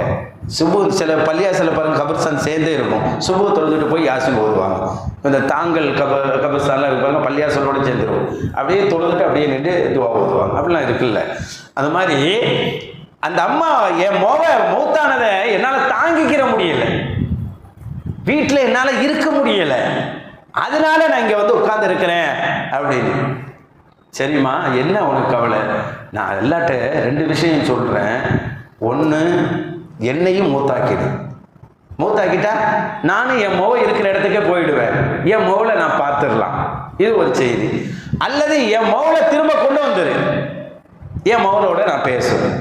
சுபு சில பள்ளியாசல பாருங்க கபர்ஸ்தான் சேர்ந்தே இருக்கும். சுபு தொழுதுட்டு போய் யாசின் ஓதுவாங்க. இந்த தாங்கல் கபர்ஸ்தான்லாம் இருப்பாங்க, பள்ளியாசலோடு சேர்ந்துருவோம். அப்படியே தொழுதுட்டு அப்படியே நின்று துவா ஓதுவாங்க. அப்படிலாம் இருக்குல்ல. அது மாதிரி அந்த அம்மா என் மௌத்தானதை என்னால் தாங்கிக்கிற முடியலை, வீட்டில் என்னால் இருக்க முடியலை, அதனால நான் இங்கே வந்து உட்கார்ந்து இருக்கிறேன் அப்படின்னு. சரிம்மா, என்ன உனக்கு கவலை? நான் எல்லாட்ட 2 விஷயம் சொல்கிறேன். ஒன்று, என்னையும் மூத்தாக்கிட்டா நானும் என் மோவை இருக்கிற இடத்துக்கே போயிடுவேன். என் மோவில் நான் பார்த்துடலாம். இது ஒரு செய்தி. அல்லது என் மோவில் திரும்ப கொண்டு வந்துரு, என் மோவலோட நான் பேசுவேன்.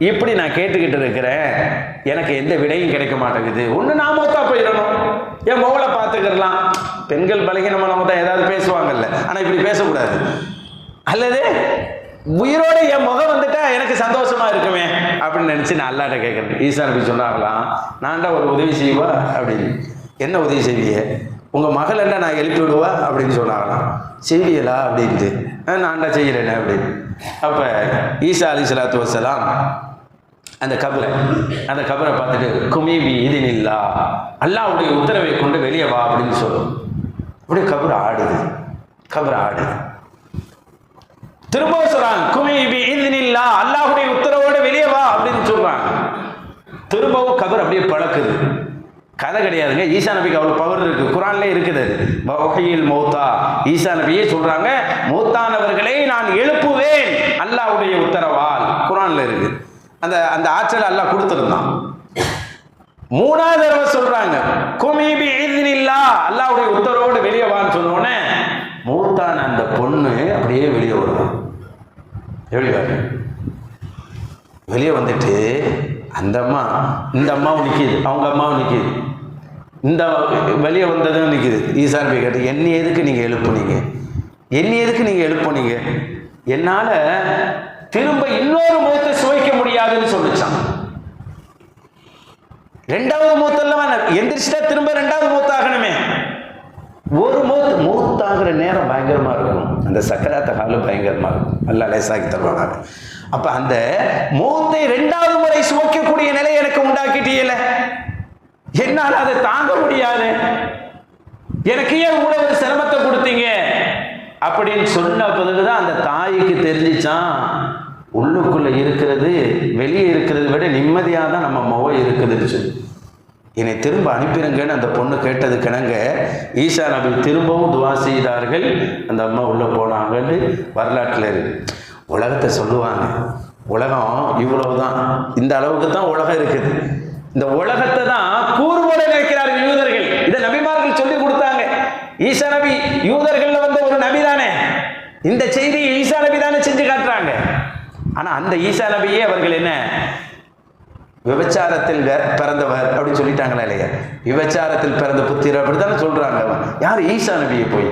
இப்படி நான் கேட்டுக்கிட்டு இருக்கிறேன். எனக்கு எந்த விடையும் கிடைக்க மாட்டேங்குது. ஒன்று நான் மௌத்தா போயிடணும், என் மோவலை பார்த்துக்கிடலாம். பெண்கள் பலகீனமானவங்க தான் ஏதாவது பேசுவாங்கல்ல, ஆனால் இப்படி பேசக்கூடாது. அல்லது உயிரோடு என் முகம் வந்துட்டா எனக்கு சந்தோஷமா இருக்குமே அப்படின்னு நினைச்சு நான் அல்லாட்ட கேட்கறேன். ஈசா நபி சொன்னாங்களாம், நான்டா ஒரு உதவி செய்வா அப்படின்னு. என்ன உதவி செய்விய? உங்க மகள் என்ன நான் எழுப்பி விடுவா அப்படின்னு சொன்னாங்களாம். செய்வியலா அப்படின்ட்டு. நான்டா செய்கிறேன் அப்படின்னு. அப்ப ஈசா அலைஹிஸ்ஸலாத்து வஸ்ஸலாம் அந்த கபரை பார்த்துட்டு குமீபி இதினில்லா, அல்லாஹ்வுடைய உத்தரவை கொண்டு வெளியே வா அப்படின்னு சொல்லும். அப்படியே கபர் ஆடுது. திரும்பவும் சொல்றாங்க, குமீபி இதினில்லா, அல்லாஹ்வுடைய உத்தரவோடு வெளியே வா அப்படின்னு சொல்றாங்க. திரும்பவும் கபர் அப்படியே பழக்குது. கதை கிடையாதுங்க. ஈசா நபிக்கு அவ்வளவு பவர் இருக்கு. குர்ஆன்ல இருக்குது. வஹீல் மௌத்தா, ஈசா நபியே சொல்றாங்க, மௌத்தானவர்களை நான் எழுப்புவேன் அல்லாஹ்வுடைய உத்தரவால். குர்ஆன்ல இருக்கு. அந்த ஆற்றல் அல்லாஹ் கொடுத்திருந்தான். 3வது தடவை சொல்றாங்க, குமீபி இதினில்லா, அல்லாஹ்வுடைய உத்தரவோடு வெளியே வான்னு சொன்னோடனே மூத்தான அந்த பொண்ணு அப்படியே வெளியே வருவான். வெளியே வந்துட்டு அந்த அம்மா, இந்த அம்மாவும் நிற்கிது, அவங்க அம்மாவும் நிற்கிது, இந்த வெளியே வந்ததும் நிற்கிது. ஈசா நபி கேட்டு, என்னை எதுக்கு நீங்கள் எழுப்புனீங்க? என்னால் திரும்ப இன்னொரு மூத்தை சுவைக்க முடியாதுன்னு சொல்லிச்சான். 2வது மூத்தெல்லாம் எந்திரிச்சிட்டா திரும்ப 2வது மூத்தாகணுமே. ஒரு மூத்தாகிற நேரம் பயங்கரமா இருக்கும். அந்த சக்கராத்த காலம் பயங்கரமா இருக்கும். அல்லாஹ் லேசாக்கி தருவாங்க. அப்ப அந்த மூத்தை 2வது முறை சுவைக்கக்கூடிய நிலை எனக்கு உண்டாக்கிட்டீல, என்னால் அதை தாங்க முடியாது, எனக்கு ஏன் கூட ஒரு சிரமத்தை கொடுத்தீங்க அப்படின்னு சொன்ன பிறகுதான் அந்த தாய்க்கு தெரிஞ்சிச்சான், உள்ளுக்குள்ள இருக்கிறது வெளியே இருக்கிறது விட நிம்மதியாக தான் நம்ம முகம் இருக்குதுன்னு சொல்லி. என்னை திரும்ப அனுப்பிடுங்கன்னு அந்த பொண்ணு கேட்டது கிணங்க ஈசா நபி திரும்பவும் துவா செய்தார்கள். அந்த அம்மா உள்ள போனாங்கன்னு வரலாற்றில் இருக்கு. உலகத்தை சொல்லுவாங்க, உலகம் இவ்வளவுதான், இந்த அளவுக்கு தான் உலகம் இருக்குது. இந்த உலகத்தை தான் கூறுபட நினைக்கிறார்கள் யூதர்கள். இதை நபிமார்கள் சொல்லி கொடுத்தாங்க. ஈசா நபி யூதர்கள்ல வந்து ஒரு நபி தானே, இந்த செய்தி ஈசா நபி தானே செஞ்சு காட்டுறாங்க. ஆனா அந்த ஈசா நபியே அவர்கள் என்ன விபச்சாரத்தில் பிறந்தவர் அப்படின்னு சொல்லிட்டாங்களா இல்லையா? விபச்சாரத்தில் பிறந்த புத்திரர் அப்படித்தானே சொல்றாங்க. யார்? ஈசா நபியை போய்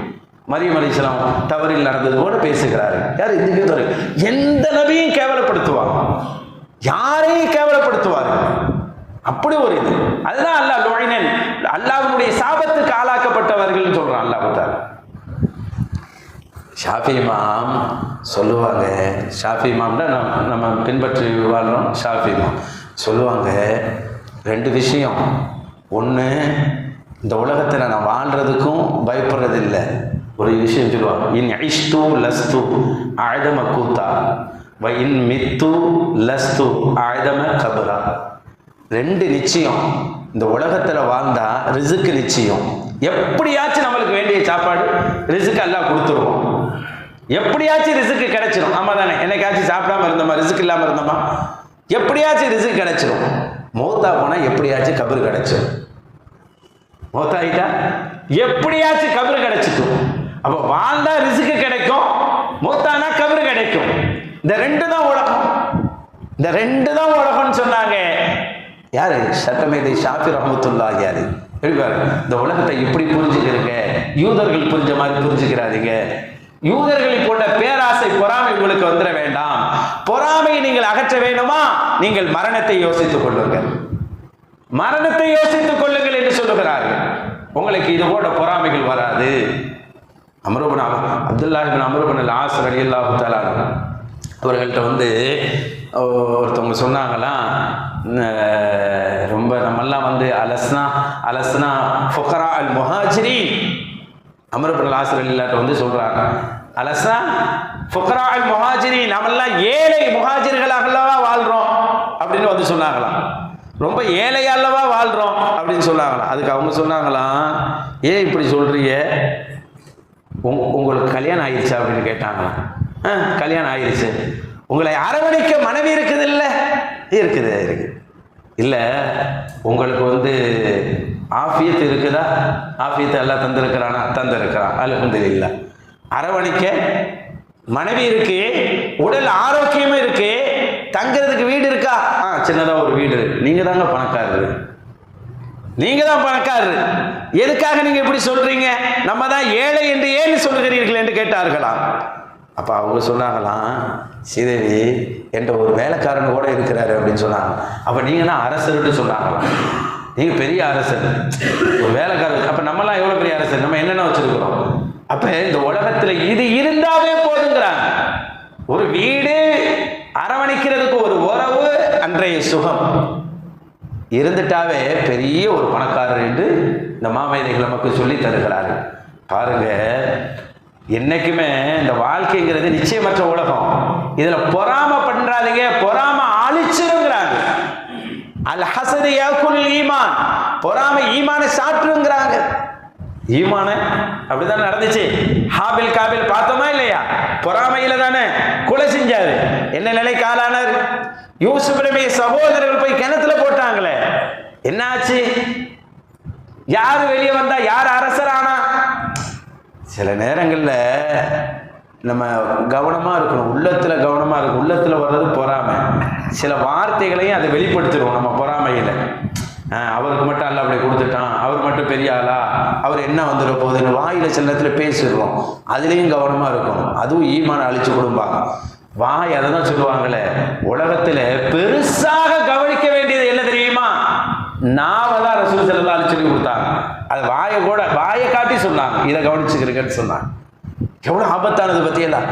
மரியம் அலைஹிஸ்ஸலாம் தவறில் நடந்தது போல பேசுகிறாரு. யார்? இந்த யூதர்கள். எந்த நபியும் கேவலப்படுத்துவாங்க, யாரையும் கேவலப்படுத்துவார். அப்படி ஒரு இது. அதுதான் அல்லாஹ் லோயினன், அல்லாஹ்வுடைய சாபத்துக்கு ஆளாக்கப்பட்டவர்கள் சொல்றான் அல்லாஹ் தஆலா. ஷாஃபி இமாம் சொல்லுவாங்க, ஷாஃபி இமாம்னா நம்ம பின்பற்றி வாழ்றோம். ஷாஃபி இமாம் சொல்லுவாங்க 2 விஷயம். ஒன்று, இந்த உலகத்தில் நான் வாழ்றதுக்கும் பயப்படுறது இல்லை. ஒரு விஷயம் சொல்லுவாங்க, இன் ஐஷ்து லஸ்து ஆயுதம கூத்தா வ இன் மித்து லஸ்து ஆயுதம கபரா. 2 நிச்சயம். இந்த உலகத்தில் வாழ்ந்தா ரிசுக்கு நிச்சயம். எப்படியாச்சும் நம்மளுக்கு வேண்டிய சாப்பாடு ரிசுக்கு எல்லாம் கொடுத்துருவோம். எப்படியாச்சும் ரிசுக்கு கிடைச்சிடும். ஆமா தானே? என்னைக்காச்சும் சாப்பிடாம இருந்தோமா? ரிசுக்கு இல்லாமல் இருந்தோமா? எப்படியாச்சும் ரிஸ்க் கிடைச்சிடும். மௌத்தா போனா எப்படியாச்சும் கபர் கிடைச்சிடும். மௌத்தாயிட்டா எப்படியாச்சும் கபர் கிடைச்சிடும். அப்ப வாழ்ந்தா ரிஸ்க் கிடைக்கும், மௌத்தானா கபர் கிடைக்கும். இந்த ரெண்டு தான் உலகம், இந்த ரெண்டு தான் உலகம்னு சொன்னாங்க. யாரு? சட்டமேதை ஷாஃபி ரஹ்மத்துல்லாஹி அலைஹி. இந்த உலகத்தை இப்படி புரிஞ்சுக்கிறீங்க, யூதர்கள் புரிஞ்ச மாதிரி புரிஞ்சுக்கிறாதீங்க. யூதர்களை போன்ற பேராசை பொறாமை உங்களுக்கு வந்துட வேண்டாம். பொறாமையை நீங்கள் அகற்ற வேண்டுமா, நீங்கள் மரணத்தை யோசித்துக் கொள்ளுங்கள், மரணத்தை யோசித்துக் கொள்ளுங்கள் என்று சொல்லுகிறார்கள். உங்களுக்கு இது போன்ற பொறாமைகள் வராது. அப்துல்லாஹ் இப்னு அம்ர் இப்னு அல்-ஆஸ் ரலியல்லாஹு தஆலா அவர்கள்ட்ட வந்து ஒருத்தவங்க சொன்னாங்களாம், ரொம்ப நம்மெல்லாம் வந்து அலஸ்னா ஃபுகரா அல் முஹாஜிரீன். அம்ர் இப்னு அல்-ஆஸ் ரலியல்லாஹு வந்து சொல்றாங்க, அலஸ்னா ஃபுகரா அல் முஹாஜிரீன், நம்மெல்லாம் ஏழை முஹாஜிர்களாக அல்லவா வாழ்றோம் அப்படின்னு வந்து சொன்னாங்களாம். ரொம்ப ஏழையா அல்லவா வாழ்றோம் அப்படின்னு சொன்னாங்களாம். அதுக்கு அவங்க சொன்னாங்களாம், ஏன் இப்படி சொல்றீங்க, உங்களுக்கு கல்யாணம் ஆயிடுச்சா அப்படின்னு கேட்டாங்களாம். கல்யாணம் ஆயிடுச்சு. உங்களை அரவணைக்க மனைவி இருக்குது இல்ல? இருக்குது. இல்லை உங்களுக்கு வந்து ஆஃபியத் இருக்குதா? ஆஃபியத்தை எல்லாம் தந்திருக்கிறானா? தந்திருக்கிறான், அல்ஹம்துலில்லாஹ். அரவணைக்க மனைவி இருக்கு, உடல் ஆரோக்கியமா இருக்கு, தங்கிறதுக்கு வீடு இருக்கா? சின்னதா ஒரு வீடு. நீங்க தாங்க பணக்காரரு, நீங்க தான் பணக்காரரு. எதுக்காக நீங்க இப்படி சொல்றீங்க? நம்ம தான் ஏழை என்று ஏன் சொல்லுகிறீர்கள் என்று கேட்டார்களாம். அப்ப அவங்க சொன்னாங்களாம், சீதேவி என்ற ஒரு வேலைக்காரன் கூட இருக்கிறாரு அப்படின்னு சொன்னாங்க. அப்ப நீங்க தான் அரசர்னு சொன்னாங்களாம். நீங்க பெரிய அரசர், ஒரு வேலைக்காரர். அப்ப நம்மலாம் எவ்வளவு பெரிய அரசர், நம்ம என்னென்ன வச்சிருக்கிறோம். அப்ப இந்த உலகத்துல இது இருந்தாவே போதுங்கிறாங்க. ஒரு வீடு, அரவணைக்கிறதுக்கு ஒரு உறவு, அன்றைய சுகம் இருந்துட்டாவே பெரிய ஒரு பணக்காரர் என்று இந்த மாமேதைகள் நமக்கு சொல்லி தருகிறார்கள். பாருங்க, என்னைக்குமே இந்த வாழ்க்கைங்கிறது நிச்சயமற்ற உலகம். இதுல பொறாம பண்றாதீங்க, பொறாம அழிச்சிருங்கிறாங்க. அல் ஹஸது யகுல் ஈமான், பொறாம ஈமானை சாற்றுங்கிறாங்க. ஈமான அப்படிதான் நடந்துச்சு. ஹாபில் காபில் பார்த்தோமா இல்லையா? பொறாமையில தானே கொலை செஞ்சாரு. என்ன நிலைக்கு ஆளானார்? யூசுப் நபி சகோதரர்கள் போய் கிணத்துல போட்டாங்களே, என்ன ஆச்சு? யாரு வெளியே வந்தா? யார் அரசரானா? சில நேரங்கள்ல நம்ம கவனமா இருக்கணும், உள்ளத்துல கவனமா இருக்கும். உள்ளத்துல வர்றது பொறாமை. சில வார்த்தைகளையும் அதை வெளிப்படுத்திடுவோம் நம்ம பொறாமையில. அவருக்கு மட்டும் அல்ல அப்படி கொடுத்துட்டான், அவர் மட்டும் பெரிய ஆளா, அவர் என்ன வந்துட போகுதுன்னு வாயில சில நேரத்துல பேசிடுவோம். அதுலயும் கவனமா இருக்கணும். அதுவும் ஈமான அழிச்சு கொடுப்பாங்க. வாய் அதை தான் சொல்லுவாங்களே, உலகத்துல பெருசாக கவனிக்க வேண்டியது என்ன தெரியுமா? நாவதான் ரசூல் ஸல்லல்லாஹு அலைஹி வஸல்லம் கொடுத்தாங்க. அது வாயை காட்டி சொன்னாங்க, இதை கவனிச்சுக்கிறீங்கன்னு சொன்னாங்க. எவ்வளவு ஆபத்தானது பத்தியெல்லாம்.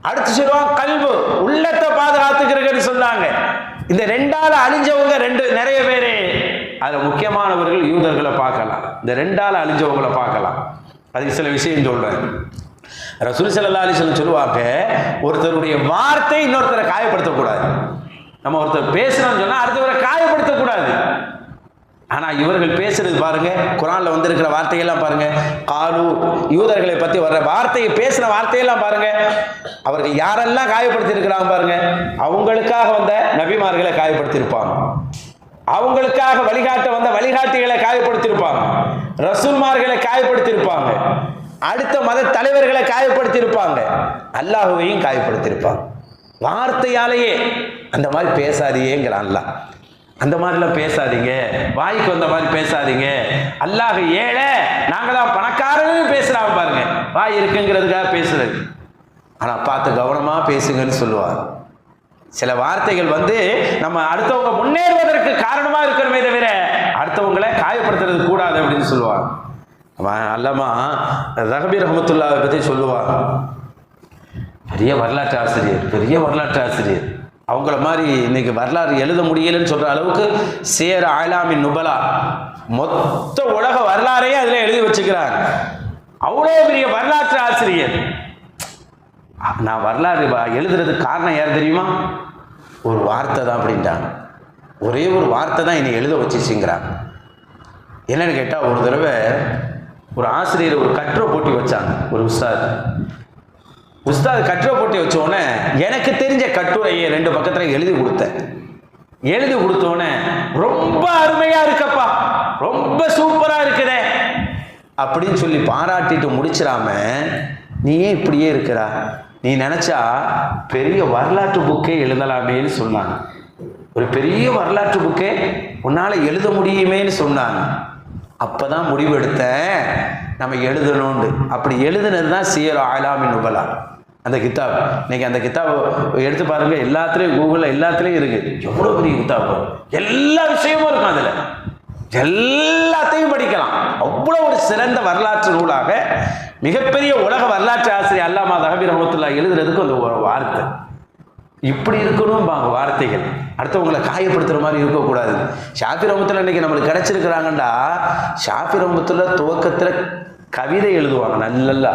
அடுத்து சொல்லுவாங்க கல்பு, உள்ளத்தை பாதுகாத்துக்கிறீங்கன்னு சொன்னாங்க. இந்த ரெண்டால அழிஞ்சவங்க நிறைய பேரு. அதுல முக்கியமானவர்கள் யூதர்களை பார்க்கலாம், இந்த ரெண்டால அழிஞ்சவங்களை பார்க்கலாம். அதுக்கு சில விஷயம் சொல்றேன். ரசூல் ஸல்லல்லாஹு அலைஹி வஸல்லம் சொல்லுவாங்க, ஒருத்தருடைய வார்த்தை இன்னொருத்தரை காயப்படுத்தக்கூடாது. நம்ம ஒருத்தர் பேசுறோம்னு சொன்னா அடுத்தவரை காயப்படுத்தக்கூடாது. ஆனா இவர்கள் பேசுறது பாருங்க, குர்ஆன்ல வந்திருக்கிற வார்த்தையெல்லாம் பாருங்க. காலு, யூதர்களை பத்தி வர்ற வார்த்தையை, பேசுற வார்த்தையெல்லாம் பாருங்க. அவர்கள் யாரெல்லாம் காயப்படுத்தி இருக்கிறாங்க பாருங்க. அவங்களுக்காக வந்த நபிமார்களை காயப்படுத்தியிருப்பாங்க, அவங்களுக்காக வழிகாட்ட வந்த வழிகாட்டிகளை காயப்படுத்தியிருப்பாங்க, ரசூல்மார்களை காயப்படுத்தியிருப்பாங்க, அடுத்த மத தலைவர்களை காயப்படுத்தியிருப்பாங்க, அல்லாஹ்வையும் காயப்படுத்தியிருப்பாங்க. வார்த்தையாலேயே அந்த மாதிரி பேசாதீங்கிறான் அல்லாஹ். அந்த மாதிரிலாம் பேசாதீங்க, வாய்க்கு வந்த மாதிரி பேசாதீங்க. அல்லாஹ் ஏழை, நாங்க தான் பணக்காரன்னு பேசுறாங்க பாருங்க. வாய் இருக்குங்கிறதுக்காக பேசுறது. ஆனா பார்த்து கவனமா பேசுங்கன்னு சொல்லுவார். சில வார்த்தைகள் வந்து நம்ம அடுத்தவங்க முன்னேறுவதற்கு காரணமா இருக்கணுமே தவிர அடுத்தவங்களை காயப்படுத்துறது கூடாது அப்படின்னு சொல்லுவாங்க. அல்லாமா ரஹபி ரஹ்மத்துல்லாஹி பத்தி சொல்லுவாங்க. பெரிய வரலாற்று ஆசிரியர். அவங்கள மாதிரி இன்னைக்கு வரலாறு எழுத முடியலன்னு சொல்ற அளவுக்கு சேர் ஆலாமின் நுபலா, மொத்த உலக வரலாறையே அதுல எழுதி வச்சுக்கிறாங்க. அவ்வளோ பெரிய வரலாற்று ஆசிரியர். நான் வரலாறு எழுதுறதுக்கு காரணம் யார் தெரியுமா? ஒரு வார்த்தை தான் அப்படின்ட்டாங்க. ஒரே ஒரு வார்த்தை தான் என்னை எழுத வச்சுச்சுங்கிறாங்க. என்னன்னு கேட்டா, ஒரு தடவை ஒரு ஆசிரியர் ஒரு கட்டுரை போட்டி வச்சாங்க. ஒரு உஸ்தாத் கட்டுரை போட்டி வச்ச உடனே எனக்கு தெரிஞ்ச கட்டுரையை 2 பக்கத்துல எழுதி கொடுத்தேன். எழுதி கொடுத்தோன்னே ரொம்ப அருமையா இருக்கப்பா, ரொம்ப சூப்பரா இருக்குதே அப்படின்னு சொல்லி பாராட்டிட்டு முடிச்சிடாம, நீ ஏன் இப்படியே இருக்கிறா, நீ நினைச்சா பெரிய வரலாற்று புக்கே எழுதலாமேன்னு சொன்னாங்க. ஒரு பெரிய வரலாற்று புக்கே உன்னால எழுத முடியுமேன்னு சொன்னாங்க. அப்பதான் முடிவு எடுத்தேன் நம்ம எழுதணும்னு. அப்படி எழுதுனது தான் சியர் ஆலாமின் நுபலா அந்த கித்தாப். இன்னைக்கு அந்த கித்தாப் எடுத்து பாருங்க, எல்லாத்துலேயும் கூகுளில் எல்லாத்துலேயும் இருக்கு. எவ்வளோ பெரிய கித்தாப், எல்லா விஷயமும் இருக்கும் அதில், எல்லாத்தையும் படிக்கலாம். அவ்வளோ ஒரு சிறந்த வரலாற்று நூலாக மிகப்பெரிய உலக வரலாற்று ஆசிரியர் அல்லாமா தஹபி ரஹ்மத்துல்லாஹி எழுதுறதுக்கு அந்த ஒரு வார்த்தை இப்படி இருக்கணும் வார்த்தைகள். அடுத்தவங்களை காயப்படுத்துற மாதிரி இருக்கக்கூடாது. ஷாஃபி ரஹ்மத்துல்லாஹி இன்னைக்கு நம்மளுக்கு கிடைச்சிருக்கிறாங்கண்டா, ஷாஃபி ரஹ்மத்துல்லாஹி துவக்கத்தில் கவிதை எழுதுவாங்க, நல்லா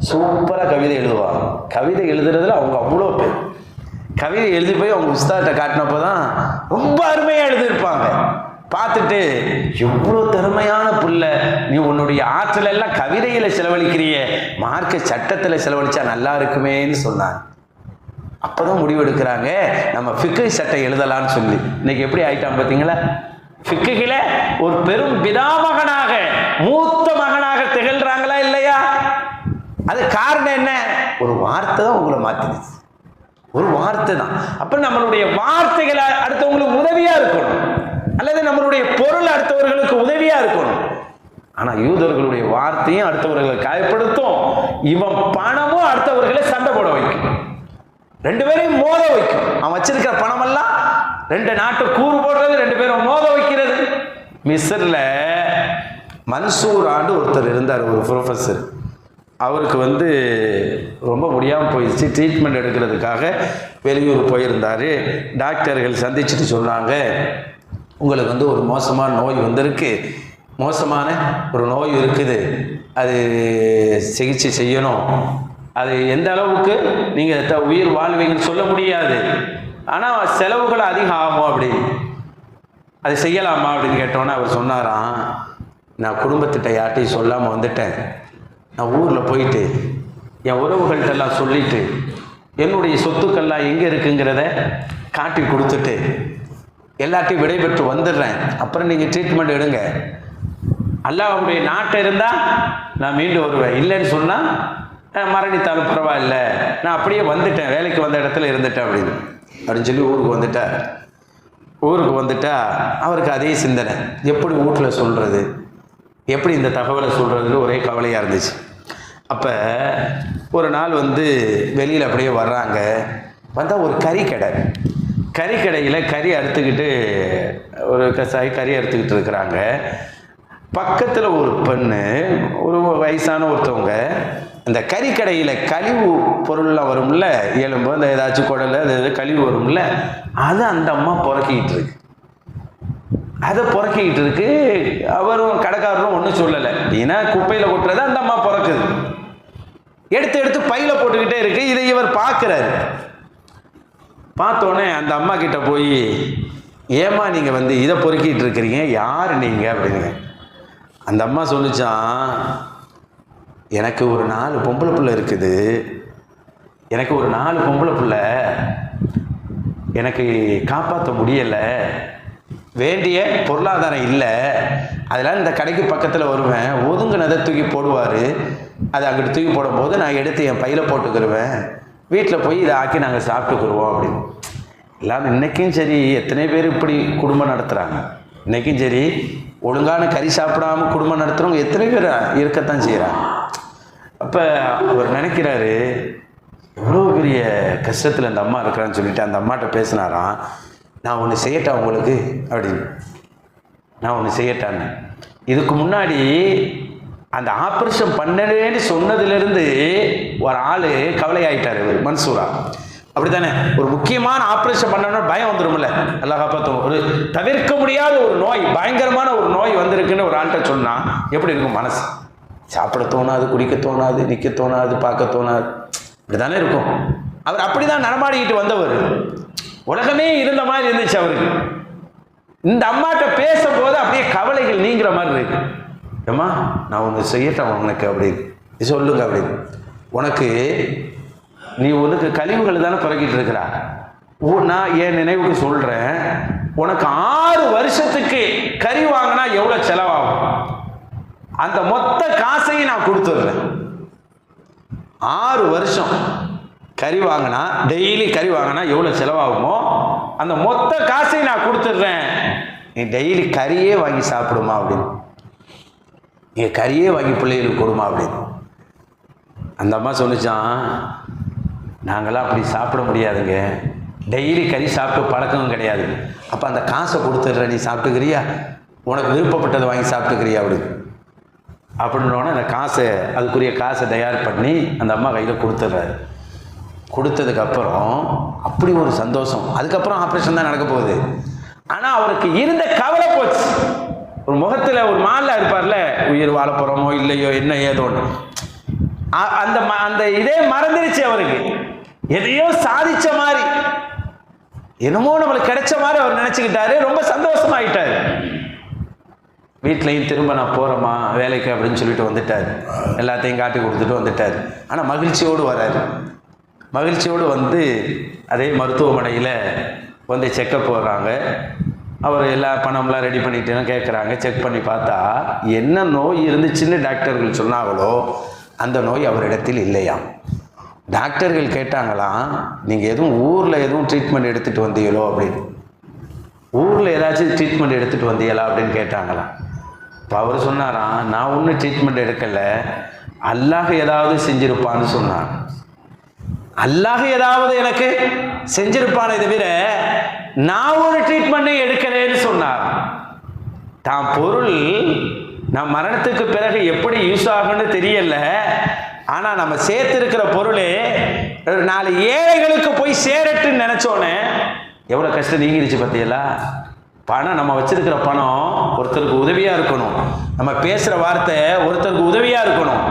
சூப்பராக கவிதை எழுதுவாங்க. கவிதை எழுதுறதுல அவங்க அவ்வளோ பேர். கவிதை எழுதி போய் அவங்க உஸ்தாட்ட காட்டினப்போ தான் ரொம்ப அருமையாக எழுதியிருப்பாங்க. பார்த்துட்டு எவ்வளோ திறமையான புள்ள, நீ உன்னுடைய ஆற்றல் எல்லாம் கவிதையில செலவழிக்கிறிய, மார்க்க சட்டத்தில் செலவழிச்சா நல்லா இருக்குமேன்னு சொன்னாங்க. அப்போதான் முடிவெடுக்கிறாங்க நம்ம ஃபிக்ஹ் சட்டை எழுதலான்னு சொல்லி. இன்னைக்கு எப்படி ஆயிட்டான் பார்த்தீங்களா? ஃபிக்ஹில ஒரு பெரும் பிதாமகனாக, மூத்த மகனாக திகழ்றாங்களா இல்லையா? அது காரணம் என்ன? ஒரு வார்த்தை தான் உங்களை மாத்திடுச்சு, ஒரு வார்த்தை தான். அப்ப நம்மளுடைய வார்த்தைகளை அடுத்தவங்களுக்கு உதவியா இருக்கணும், அல்லது நம்மளுடைய பொருள் அடுத்தவர்களுக்கு உதவியா இருக்கணும். ஆனா யூதர்களுடைய வார்த்தையும் அடுத்தவர்களை காயப்படுத்தும், இவன் பணமும் அடுத்தவர்களை சண்டை போட வைக்கும், ரெண்டு பேரையும் மோத வைக்கும். அவன் வச்சிருக்கிற பணம் எல்லாம் ரெண்டு நாட்டு கூறு போடுறது, ரெண்டு பேரும் மோத வைக்கிறது. மிஸ்ர்ல மன்சூர் ஆண்டு ஒருத்தர் இருந்தார், ஒரு ப்ரொஃபஸர். அவருக்கு ரொம்ப முடியாமல் போயிடுச்சு, ட்ரீட்மெண்ட் எடுக்கிறதுக்காக வெளியூர் போயிருந்தார். டாக்டர்கள் சந்திச்சுட்டு சொன்னாங்க, உங்களுக்கு ஒரு மோசமான நோய் வந்திருக்கு, மோசமான ஒரு நோய் இருக்குது, அது சிகிச்சை செய்யணும். அது எந்த அளவுக்கு நீங்கள் உயிர் வாழ்வீங்கன்னு சொல்ல முடியாது, ஆனால் செலவுகள் அதிகம் ஆகும், அப்படி அது செய்யலாமா அப்படின்னு கேட்டோன்னே அவர் சொன்னாராம், நான் குடும்பத்திட்ட யார்ட்டையும் சொல்லாமல் வந்துட்டேன். நான் ஊரில் போயிட்டு என் உறவுகள்கிட்டெல்லாம் சொல்லிட்டு என்னுடைய சொத்துக்கள்லாம் எங்கே இருக்குங்கிறத காட்டி கொடுத்துட்டு எல்லாத்தையும் விடைபெற்று வந்துடுறேன். அப்புறம் நீங்கள் ட்ரீட்மெண்ட் எடுங்க. அல்லாஹ்வுடைய நாட்டை இருந்தால் நான் மீண்டும் வருவேன், இல்லைன்னு சொன்னால் மரணித்தாலும் பரவாயில்ல, நான் அப்படியே வந்துட்டேன், வேலைக்கு வந்த இடத்துல இருந்துட்டேன் அப்படின்னு சொல்லி ஊருக்கு வந்துட்டார். ஊருக்கு வந்துட்டா அவருக்கு அதே சிந்தனை, எப்படி வீட்டில் சொல்கிறது, எப்படி இந்த தகவலை சொல்கிறதுன்னு ஒரே கவலையாக இருந்துச்சு. அப்போ ஒரு நாள் வெளியில் அப்படியே வர்றாங்க. வந்தால் ஒரு கறிக்கடையில் கறி அறுத்துக்கிட்டு, ஒரு கசாய் கறி அறுத்துக்கிட்டு இருக்கிறாங்க. பக்கத்தில் ஒரு பெண்ணு, ஒரு வயசான ஒருத்தவங்க, அந்த கறிக்கடையில் கழிவு பொருள்லாம் வரும்ல, எலும்பு அந்த ஏதாச்சும் குடல் அது கழிவு வரும்ல, அதை அந்த அம்மா புறக்கிக்கிட்டு இருக்கு. அதை புறக்கிக்கிட்டு இருக்கு. அவரும் கடைக்காரரும் ஒன்றும் சொல்லலை, ஏன்னா குப்பையில் கொட்டுறதை அந்த அம்மா புறக்குது. எடுத்து பையில போட்டுக்கிட்டே இருக்கு. இதை இவர் பார்க்குறாரு. பார்த்தோன்னே அந்த அம்மா கிட்ட போய், ஏமா நீங்கள் இதை பொறுக்கிட்டு இருக்கிறீங்க, யார் நீங்கள் அப்படிங்க. அந்த அம்மா சொல்லிச்சான், எனக்கு ஒரு 4 பொம்பளை பிள்ளை இருக்குது, எனக்கு ஒரு 4 பொம்பளை பிள்ளை, எனக்கு காப்பாற்ற முடியலை, வேண்டிய பொருளாதாரம் இல்லை, அதெல்லாம் இந்த கடைக்கு பக்கத்தில் வருவேன், ஒதுங்கினதை தூக்கி போடுவார், அதை அங்கிட்டு தூக்கி போடும்போது நான் எடுத்து என் பையில போட்டுக்கிடுவேன், வீட்டில் போய் இதை ஆக்கி நாங்கள் சாப்பிட்டுக்குருவோம் அப்படின்னு. எல்லாம் இன்றைக்கும் சரி, எத்தனை பேர் இப்படி குடும்பம் நடத்துகிறாங்க. இன்றைக்கும் சரி, ஒழுங்கான கறி சாப்பிடாம குடும்பம் நடத்துகிறவங்க எத்தனை பேர் இருக்கத்தான் செய்கிறாங்க. அப்போ அவர் நினைக்கிறாரு, எவ்வளோ பெரிய கஷ்டத்தில் அந்த அம்மா இருக்கிறான்னு சொல்லிட்டு அந்த அம்மாட்ட பேசினாராம், நான் ஒன்று செய்யட்டா உங்களுக்கு அப்படின்னு. நான் ஒன்று செய்யட்டான்னு. இதுக்கு முன்னாடி அந்த ஆப்ரேஷன் பண்ணலேன்னு சொன்னதுலேருந்து ஒரு ஆள் கவலையாயிட்டார், மன்சூரா. அப்படி தானே? ஒரு முக்கியமான ஆப்ரேஷன் பண்ணணும்னு பயம் வந்துடும்ல, நல்லா காப்பாற்றும். ஒரு தவிர்க்க முடியாத ஒரு நோய், பயங்கரமான ஒரு நோய் வந்திருக்குன்னு ஒரு ஆள்கிட்ட சொன்னால் எப்படி இருக்கும் மனசு? சாப்பிட தோணாது, குடிக்க தோணாது, நிற்க தோணாது, பார்க்க தோணாது, இப்படி தானே இருக்கும். அவர் அப்படி தான் நடமாடிக்கிட்டு வந்தவர். உலகமே இருந்த மாதிரி இருந்துச்சு அவருக்கு. இந்த அம்மாட்ட பேசும்போது அப்படியே கவலைகள் நீங்கிற மாதிரி இருக்கு. ஏம்மா நான் ஒன்று செய்யட்டேன் உனக்கு அப்படின்னு சொல்லுங்க அப்படின்னு. உனக்கு நீ கழிவுகள் தானே புறக்கிட்டு இருக்கிறா, நான் என் நினைவுக்கு சொல்றேன், உனக்கு 6 வருஷத்துக்கு கறி வாங்கினா எவ்வளவு செலவாகும், அந்த மொத்த காசையும் நான் கொடுத்துடுறேன். 6 வருஷம் கறி வாங்கினா, டெய்லி கறி வாங்கினா எவ்வளவு செலவாகுமோ அந்த மொத்த காசையும் நான் கொடுத்துடுறேன், நீ டெய்லி கறியே வாங்கி சாப்பிடுமா அப்படின்னு, நீ கறியே வாங்கி பிள்ளைகளுக்கு கொடுமா அப்படின்னு. அந்த அம்மா சொன்னிச்சான், நாங்களாம் அப்படி சாப்பிட முடியாதுங்க, டெய்லி கறி சாப்பிட்டு பழக்கமும் கிடையாது. அப்போ அந்த காசை கொடுத்துட்ற, நீ சாப்பிட்டுக்கிறியா, உனக்கு விருப்பப்பட்டதை வாங்கி சாப்பிட்டுக்கிறியா அப்படின்னோடனே அந்த காசை, அதுக்குரிய காசை தயார் பண்ணி அந்த அம்மா கையில் கொடுத்துட்றாரு. கொடுத்ததுக்கப்புறம் அப்படி ஒரு சந்தோஷம். அதுக்கப்புறம் ஆப்ரேஷன் தான் நடக்க போகுது. ஆனால் அவருக்கு இருந்த கவலை போச்சு. ஒரு முகத்தில் ஒரு மாலில் இருப்பார்ல, உயிர் வாழ போகிறோமோ இல்லையோ என்ன ஏதோன்னு, அந்த அந்த இதே மறந்துருச்சு அவருக்கு. எதையோ சாதிச்ச மாதிரி, என்னமோ நம்மளுக்கு கிடைச்ச மாதிரி அவர் நினைச்சுக்கிட்டாரு. ரொம்ப சந்தோஷமாயிட்டாரு. வீட்லையும் திரும்ப நான் போகிறேம்மா வேலைக்கு அப்படின்னு சொல்லிட்டு வந்துட்டார். எல்லாத்தையும் காட்டி கொடுத்துட்டு வந்துட்டார். ஆனால் மகிழ்ச்சியோடு வராரு. மகிழ்ச்சியோடு வந்து அதே மருத்துவமனையில் வந்து செக்கப் போடுறாங்க. அவர் எல்லா பணம்லாம் ரெடி பண்ணிட்டேன்னு கேட்குறாங்க. செக் பண்ணி பார்த்தா என்ன நோய் இருந்துச்சுன்னு டாக்டர்கள் சொன்னாங்களோ அந்த நோய் அவரிடத்தில் இல்லையாம். டாக்டர்கள் கேட்டாங்களாம், நீங்கள் எதுவும் ஊரில் எதுவும் ட்ரீட்மெண்ட் எடுத்துகிட்டு வந்தீங்களோ அப்படின்னு. ஊரில் ஏதாச்சும் ட்ரீட்மெண்ட் எடுத்துகிட்டு வந்தீங்களா அப்படின்னு கேட்டாங்களாம். இப்போ அவர் சொன்னாராம், நான் ஒன்றும் ட்ரீட்மெண்ட் எடுக்கலை, அல்லாஹ் ஏதாவது செஞ்சிருப்பான்னு சொன்னார். அல்லாஹ் ஏதாவது எனக்கு செஞ்சிருப்பானே தவிர நான் ஒரு ட்ரீட்மெண்ட்டையும் எடுக்கலைன்னு சொன்னார். தான் பொருள் நம் மரணத்துக்கு பிறகு எப்படி யூஸ் ஆகுன்னு தெரியல, ஆனால் நம்ம சேர்த்திருக்கிற பொருளே 4 ஏழைகளுக்கு போய் சேரட்டுன்னு நினைச்சோன்னே எவ்வளோ கஷ்டம் நீங்கிருச்சு பார்த்தீங்களா. பணம், நம்ம வச்சிருக்கிற பணம் ஒருத்தருக்கு உதவியாக இருக்கணும், நம்ம பேசுகிற வார்த்தை ஒருத்தருக்கு உதவியாக இருக்கணும்,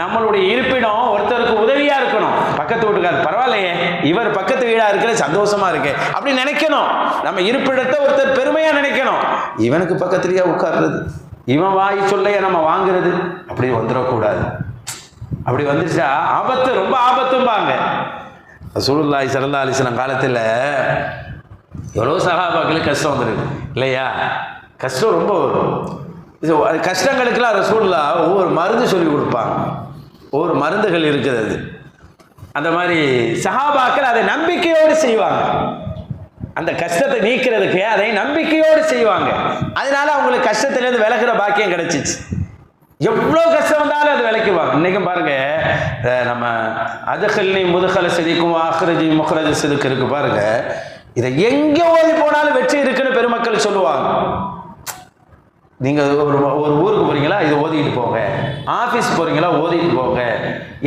நம்மளுடைய இருப்பிடம் ஒருத்தருக்கு உதவியாக இருக்கணும். பக்கத்து வீட்டுக்கார் பரவாயில்லையே, இவர் பக்கத்து வீடாக இருக்கிற சந்தோஷமா இருக்கு அப்படி நினைக்கணும். நம்ம இருப்பிடத்தை ஒருத்தர் பெருமையாக நினைக்கணும். இவனுக்கு பக்கத்துலேயே உட்கார்றது, இவன் வாய் சொல்லையே நம்ம வாங்குறது, அப்படி வந்துடக்கூடாது. அப்படி வந்துருச்சா ஆபத்து, ரொம்ப ஆபத்தும்பாங்க. ரசூலுல்லாஹி ஸல்லல்லாஹு அலைஹி வஸல்லம் காலத்தில் எவ்வளோ சஹாபாக்களுக்கு கஷ்டம் வந்துருக்கு இல்லையா. கஷ்டம் ரொம்ப வரும். கஷ்டங்களுக்கெல்லாம் ரசூலுல்லாஹ் ஒவ்வொரு மருந்து சொல்லி கொடுப்பாங்க. ஒவ்வொரு மருந்துகள் இருக்குது. அது அந்த மாதிரி சஹாபாக்கள் அதை நம்பிக்கையோடு செய்வாங்க. அந்த கஷ்டத்தை நீக்கிறதுக்கு அதை நம்பிக்கையோடு செய்வாங்க. அதனால அவங்களுக்கு கஷ்டத்திலேருந்து விலகிற பாக்கியம் கிடைச்சிச்சு. எவ்வளோ கஷ்டம் வந்தாலும் அது விளக்குவாங்க. இன்னைக்கும் பாருங்க, நம்ம அதுகல்னி முதுகலை செதிக்கும் ஆஹ்ரஜி முஹ்ரஜி செதுக்கு இருக்கு பாருங்க. இதை எங்கே ஓதி போனாலும் வெற்றி இருக்குன்னு பெருமக்கள் சொல்லுவாங்க. நீங்க ஒரு ஊருக்கு போறீங்களா, இதை ஓதிட்டு போங்க. ஆஃபீஸ் போறீங்களா, ஓதிட்டு போங்க.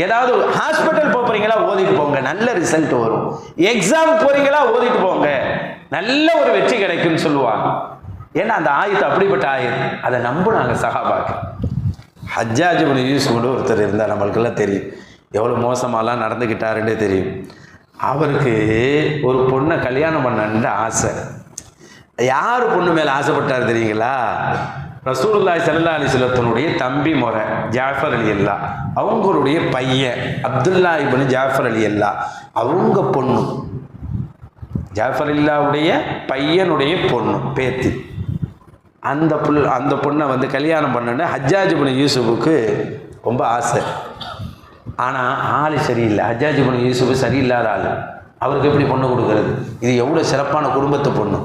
ஏதாவது ஹாஸ்பிட்டல் போறீங்களா, ஓதிட்டு போங்க, நல்ல ரிசல்ட் வரும். எக்ஸாம் போறீங்களா, ஓதிட்டு போங்க, நல்ல ஒரு வெற்றி கிடைக்கும்னு சொல்லுவாங்க. ஏன்னா அந்த ஆயத்து அப்படிப்பட்ட ஆயத்து. அதை நம்புனாங்க சஹாபாக்கு. ஹஜ்ஜாஜ் இப்னு யூசுஃப் ஒருத்தர் இருந்தார், நம்மளுக்கெல்லாம் தெரியும் எவ்வளோ மோசமாலாம் நடந்துக்கிட்டாருன்னு தெரியும். அவருக்கு ஒரு பொண்ணை கல்யாணம் பண்ணணுன்ற ஆசை. யார் பொண்ணு மேலே ஆசைப்பட்டார் தெரியுங்களா? ரசூலுல்லாஹி ஸல்லல்லாஹு அலைஹி வஸல்லம் தம்பி முறை ஜாஃபர் ரலியல்லாஹ், அவங்களுடைய பையன் அப்துல்லா இப்னு ஜாஃபர் ரலியல்லாஹ், அவங்க பொண்ணு, ஜாஃபர் ரலியல்லாஹுடைய பையனுடைய பொண்ணு பேத்தி. அந்த பொண்ணை வந்து கல்யாணம் பண்ணணுன்னு ஹஜ்ஜாஜ் இப்னு யூசுஃபுக்கு ரொம்ப ஆசை. ஆனால் ஆள் சரியில்லை. ஹஜ்ஜாஜ் இப்னு யூசுஃப் சரியில்லாத ஆள். அவருக்கு எப்படி பொண்ணு கொடுக்கறது? இது எவ்வளோ சிறப்பான குடும்பத்து பொண்ணு.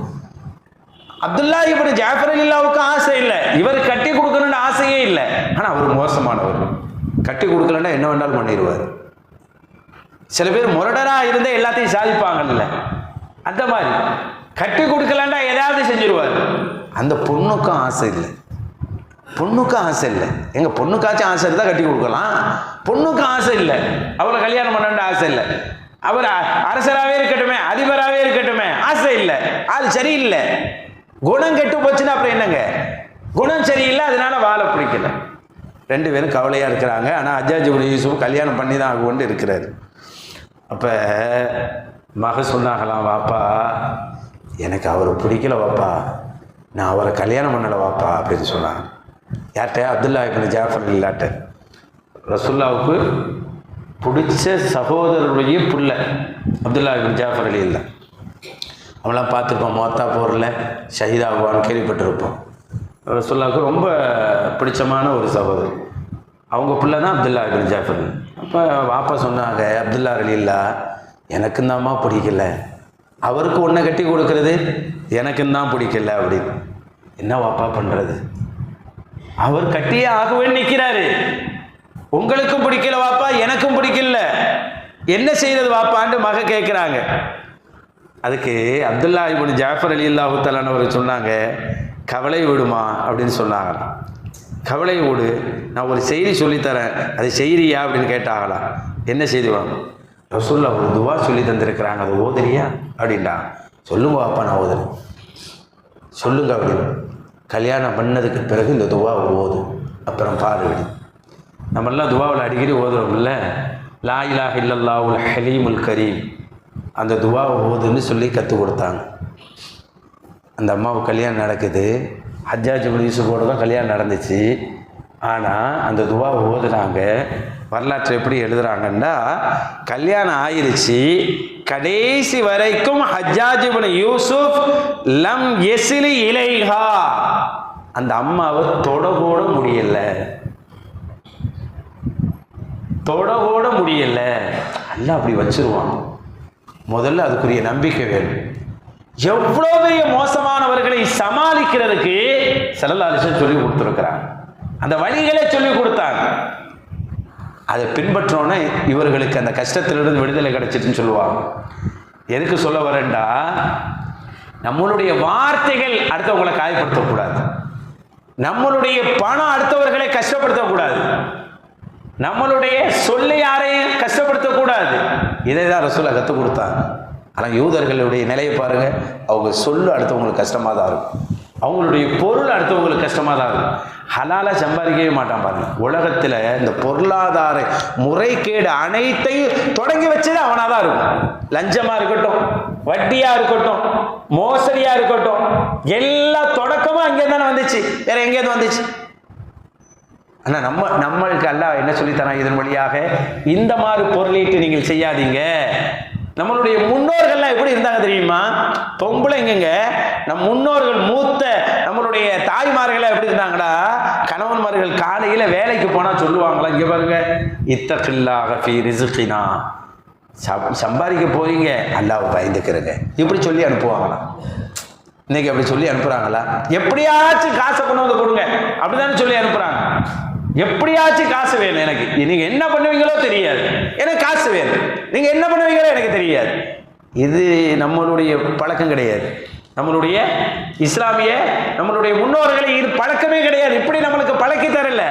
அப்துல்லா இப்னு ஜாஃபர் ரலியல்லாஹுக்கு ஆசை இல்லை, இவர் கட்டி கொடுக்கணும்னு ஆசையே இல்லை. ஆனால் அவர் மோசமானவர். கட்டி கொடுக்கலன்னா என்ன வேண்டாலும் பண்ணிடுவார். சில பேர் முரடரா இருந்தே எல்லாத்தையும் சாதிப்பாங்கல்ல, அந்த மாதிரி கட்டி கொடுக்கலன்னா ஏதாவது செஞ்சிருவார். அந்த பொண்ணுக்கும் ஆசை இல்லை. பொண்ணுக்கும் ஆசை இல்லை. எங்க பொண்ணுக்காச்சும் ஆசை இருந்தால் கட்டி கொடுக்கலாம். பொண்ணுக்கும் ஆசை இல்லை, அவளை கல்யாணம் பண்ண ஆசை இல்லை. அவர் அரசராகவே இருக்கட்டுமே, அதிபராகவே இருக்கட்டுமே, ஆசை இல்லை. அது சரியில்லை. குணம் கெட்டு போச்சுன்னா அப்புறம் என்னங்க? குணம் சரியில்லை, அதனால வாழ பிடிக்கல. 2 பேரும் கவலையாக இருக்கிறாங்க. ஆனால் ஹஜ்ஜாஜ் இப்னு யூசுஃப் கல்யாணம் பண்ணி தான் ஆகும்னு இருக்கிறாரு. அப்போ மக சொன்னாங்களாம், வாப்பா எனக்கு அவரை பிடிக்கல வாப்பா, நான் அவரை கல்யாணம் பண்ணலை வாப்பா அப்படின்னு சொன்னாங்க. யார்கிட்ட? அப்துல்லா இப்னு ஜாஃபர் ரலியல்லாஹு. ரசூலுல்லாஹ்வுக்கு பிடிச்ச சகோதரருடைய புள்ள அப்துல்லா இப்னு ஜாஃபர் ரலியல்லாஹு. அவங்களாம் பார்த்துருப்போம், மோத்தா போரில் ஷஹீதாகுவான்னு கேள்விப்பட்டிருப்போம். ரசூலுல்லாஹ்வுக்கு ரொம்ப பிடிச்சமான ஒரு சகோதரி. அவங்க பிள்ளை தான் அப்துல்லா இப்னு ஜாஃபர். அப்போ வாப்பா சொன்னாங்க, அப்துல்லா ரலியல்லா எனக்கும் தான்மா பிடிக்கல, அவருக்கு ஒன்றை கட்டி கொடுக்கறது எனக்கும் தான் பிடிக்கல அப்படின்னு. என்ன வாப்பா பண்ணுறது, அவர் கட்டியே ஆகவேன்னு நிற்கிறாரு, உங்களுக்கும் பிடிக்கல வாப்பா, எனக்கும் பிடிக்கல, என்ன செய்யறது வாப்பான்னு மக கேட்குறாங்க. அதுக்கு அப்துல்லா இப்னு ஜாஃபர் ரலியல்லாஹு தஆலா அவர் சொன்னாங்க, கவலை விடுமா அப்படின்னு சொன்னாங்க. கவலை விடு, நான் ஒரு செய்தி சொல்லித்தரேன், அது செய்தியா அப்படின்னு கேட்டாங்களா. என்ன செய்தி வாங்க, ரசூலுல்லாஹ் ஒரு துவா சொல்லி தந்திருக்கிறாங்க, அது ஓதுறியா அப்படின்டா. சொல்லுங்க வாப்பா நான் ஓதுறேன். சொல்லுங்க அப்படின்னு. கல்யாணம் பண்ணதுக்கு பிறகு இந்த துவா ஓது, அப்புறம் பாரு. நம்மெல்லாம் துவாவில் அடிக்கடி ஓதுறோம்ல, லா இலாஹ இல்லல்லாஹுல் ஹலீமுல் கரீம், அந்த துவாவை ஓதுன்னு சொல்லி கற்றுக் கொடுத்தாங்க. அந்த அம்மாவுக்கு கல்யாணம் நடக்குது, ஹஜ்ஜாஜ் இப்னு யூசுஃபோட தான் கல்யாணம் நடந்துச்சு. ஆனால் அந்த துவாவை ஓதுனாங்க. வரலாற்றை எப்படி எழுதுறாங்கன்னா, கல்யாணம் ஆயிருச்சு, கடைசி வரைக்கும் ஹஜ்ஜாஜ் இப்னு யூசுஃப் லம் யஸ்லி இலைஹா, அந்த அம்மாவை தொடக்கூட முடியல, தொடக்கூட முடியல. எல்லாம் அப்படி வச்சிருவான். முதல்ல அதுக்குரிய நம்பிக்கை வேணும். எவ்வளோ பெரிய மோசமானவர்களை சமாளிக்கிறதுக்கு ஸல்லல்லாஹு அலைஹி வஸல்லம் சொல்லி கொடுத்துருக்கிறாங்க, அந்த வழிகளை சொல்லி கொடுத்தாங்க. அதை பின்பற்றோன்னே இவர்களுக்கு அந்த கஷ்டத்திலிருந்து விடுதலை கிடைச்சிட்டுன்னு சொல்லுவாங்க. எதுக்கு சொல்ல வரேன்டா, நம்மளுடைய வார்த்தைகள் அடுத்தவங்களை காயப்படுத்தக்கூடாது, நம்மளுடைய பணம் அடுத்தவர்களை கஷ்டப்படுத்தக்கூடாது, நம்மளுடைய சொல்லி யாரையும் கஷ்டப்படுத்தக்கூடாது. இதை தான் ரசூலுல்லாஹ் கற்றுக் கொடுத்தாங்க. ஆனால் யூதர்களுடைய நிலையை பாருங்க, அவங்க சொல்லு அடுத்தவங்களுக்கு கஷ்டமாக தான் இருக்கும், அவங்களுடைய பொருள் அடுத்தவங்களுக்கு கஷ்டமாக தான் இருக்கும். ஹலாலாக சம்பாதிக்கவே மாட்டான் பாருங்க. உலகத்தில் இந்த பொருளாதார முறைகேடு அனைத்தையும் தொடங்கி வச்சது அவனாக தான் இருக்கும். லஞ்சமாக இருக்கட்டும், வட்டியாக இருக்கட்டும், மோசடியாக இருக்கட்டும், எல்லா தொடக்கமும் அங்கே தானே வந்துச்சு, வேற எங்கேருந்து வந்துச்சு? ஆனால் நம்மளுக்கு அல்லாஹ் என்ன சொல்லித்தரான் இதன் வழியாக, இந்த மாதிரி பொருளீட்டு நீங்கள் செய்யாதீங்க. நம்மளுடைய முன்னோர்கள்லாம் எப்படி இருந்தாங்க தெரியுமா? பொம்பளைங்க, நம் முன்னோர்கள் மூத்த நம்மளுடைய தாய்மார்கள் எப்படி இருந்தாங்கடா, கணவன்மார்கள் காலையில வேலைக்கு போனா சொல்லுவாங்களா, இங்க பாருங்க, இத்தகில்லாஹ ஃபீ ரிஸ்கினா, சம்பாதிக்க போறீங்க அல்லாஹ்வை பயந்துக்கிறங்க, இப்படி சொல்லி அனுப்புவாங்களா? இன்னைக்கு அப்படி சொல்லி அனுப்புறாங்களா? எப்படியாச்சும் காசை கொண்டு வந்து கொடுங்க அப்படிதானே சொல்லி அனுப்புறாங்க. எப்படியாச்சும் காசு வேணும், எனக்கு நீங்க என்ன பண்ணுவீங்களோ தெரியாது, எனக்கு காசு வேணும், நீங்க என்ன பண்ணுவீங்களோ எனக்கு தெரியாது. இது நம்மளுடைய பழக்கம் கிடையாது. நம்மளுடைய இஸ்லாமிய நம்மளுடைய முன்னோர்களை இது பழக்கமே கிடையாது. இப்படி நம்மளுக்கு பழக்கி தரல.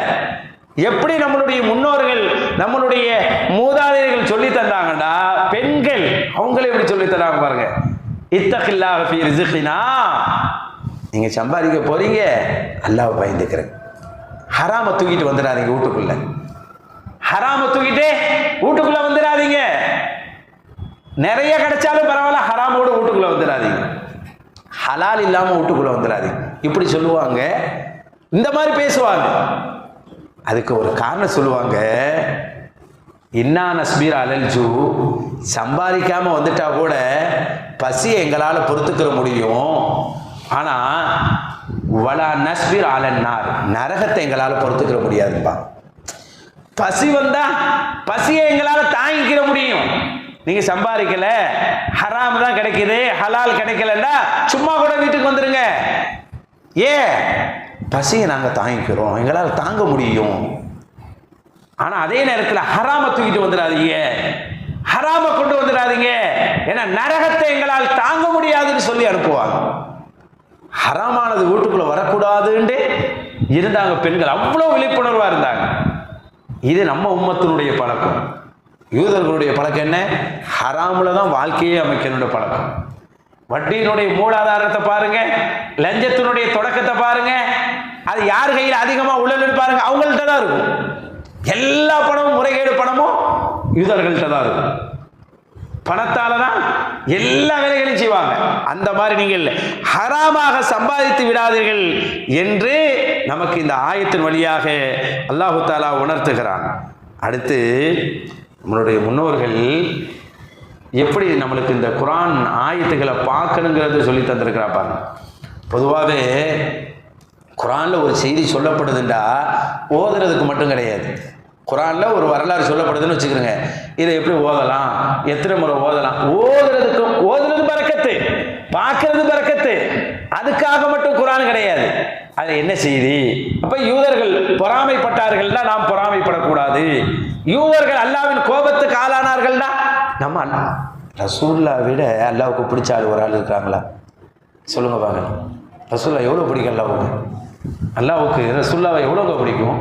எப்படி நம்மளுடைய முன்னோர்கள் நம்மளுடைய மூதாதையர்கள் சொல்லி தந்தாங்கடா, பெண்கள் அவங்களே இப்படி சொல்லி தராங்க பாருங்க. இத்தகில்லாஹ ஃபீ ரிஸ்கினா, நீங்க சம்பாதிக்க போறீங்க அல்லாஹ்வை பயந்துக்கிறேன், ஹராம தூக்கிட்டு வந்துடாதீங்க வீட்டுக்குள்ள, ஹராம தூக்கிட்டு வீட்டுக்குள்ள வந்துடாதீங்க, நிறைய கிடைச்சாலும் பரவாயில்ல ஹராமோட வீட்டுக்குள்ள வந்துடாதீங்க, ஹலால் இல்லாம வீட்டுக்குள்ள வந்துடாதீங்க, இப்படி சொல்லுவாங்க. இந்த மாதிரி பேசுவாங்க. அதுக்கு ஒரு காரணம் சொல்லுவாங்க, இன்னா நஸ்பீர் அலல் ஜூ, சம்பாதிக்காம வந்துட்டா கூட பசியை எங்களால் பொறுத்துக்கிற முடியும், ஆனா வலா நஸ்பீர் அலன்னார், நரகத்தை எங்களால் பொறுத்துக்கிற முடியாதுப்பா. பசி வந்தா பசியை எங்களால் தாங்கிக்கிற முடியும், நீங்க சம்பாதிக்கல, ஹராம் தான் கிடைக்குது, ஹலால் கிடைக்கலன்னா சும்மா கூட வீட்டுக்கு வந்துருங்க. பசியை நாங்க தாங்கிக்கிறோம், எங்களால் தாங்க முடியும். ஆனா அதே நேரத்தில் ஹராம தூக்கிட்டு வந்துடாதீங்க, ஹராம கொண்டு வந்துடாதீங்க, ஏன்னா நரகத்தை எங்களால் தாங்க முடியாதுன்னு சொல்லி அனுப்புவாங்க. ஹராமானது வீட்டுக்குள்ள வரக்கூடாதுன்னு இருந்தாங்க பெண்கள், அவ்வளவு விழிப்புணர்வா இருந்தாங்க. இது நம்ம உம்மத்தினுடைய பழக்கம். யூதர்களுடைய பழக்கம் என்ன? ஹராமுல தான் வாழ்க்கையே அமைக்கணுடைய பழக்கம். வட்டியினுடைய மூலாதாரத்தை பாருங்க, லஞ்சத்தினுடைய தொடக்கத்தை பாருங்க, அது யார் கையில் அதிகமா உள்ளன்னு பாருங்க, அவங்கள்ட்ட தான் இருக்கும். எல்லா பணமும் முறைகேடு பணமும் யூதர்கள்ட்ட தான் இருக்கும். பணத்தால தான் எல்லா வேலைகளையும் செய்வாங்க. அந்த மாதிரி நீங்கள் ஹராமாக சம்பாதித்து விடாதீர்கள் என்று நமக்கு இந்த ஆயத்தின் வழியாக அல்லாஹு தஆலா உணர்த்துகிறான். அடுத்து நம்மளுடைய முன்னோர்கள் எப்படி நம்மளுக்கு இந்த குர்ஆன் ஆயத்துக்களை பார்க்கணுங்கிறது சொல்லி தந்திருக்கிறா பாருங்க. பொதுவாகவே குர்ஆன்ல ஒரு செய்தி சொல்லப்படுதுண்டா ஓதுறதுக்கு மட்டும் கிடையாது. குர்ஆன்ல ஒரு வரலாறு சொல்லப்படுதுன்னு வச்சுக்கிறோங்க, இதை எப்படி ஓதலாம், எத்தனை முறை ஓதலாம், ஓதுறது பரக்கத்து, பார்க்கறது பரக்கத்து. அதுக்காக மட்டும் குர்ஆன் கிடையாது. அது என்ன செய்தி? அப்ப யூதர்கள் பொறாமைப்பட்டார்கள்னா நாம் பொறாமைப்படக்கூடாது. யூதர்கள் அல்லாஹ்வின் கோபத்துக்கு ஆளானார்கள்னா நம்ம ரசூலுல்லாஹ் விட அல்லாஹ்வுக்கு பிடிச்ச ஆள் ஒரு ஆள் இருக்காங்களா? சொல்லுங்க பாருங்க. ரசூலுல்லாஹ் எவ்வளவு பிடிக்கும் அல்லாஹ்வுக்கு? அல்லாஹ்வுக்கு ரசூலுல்லாஹ்வை எவ்வளவு பிடிக்கும்?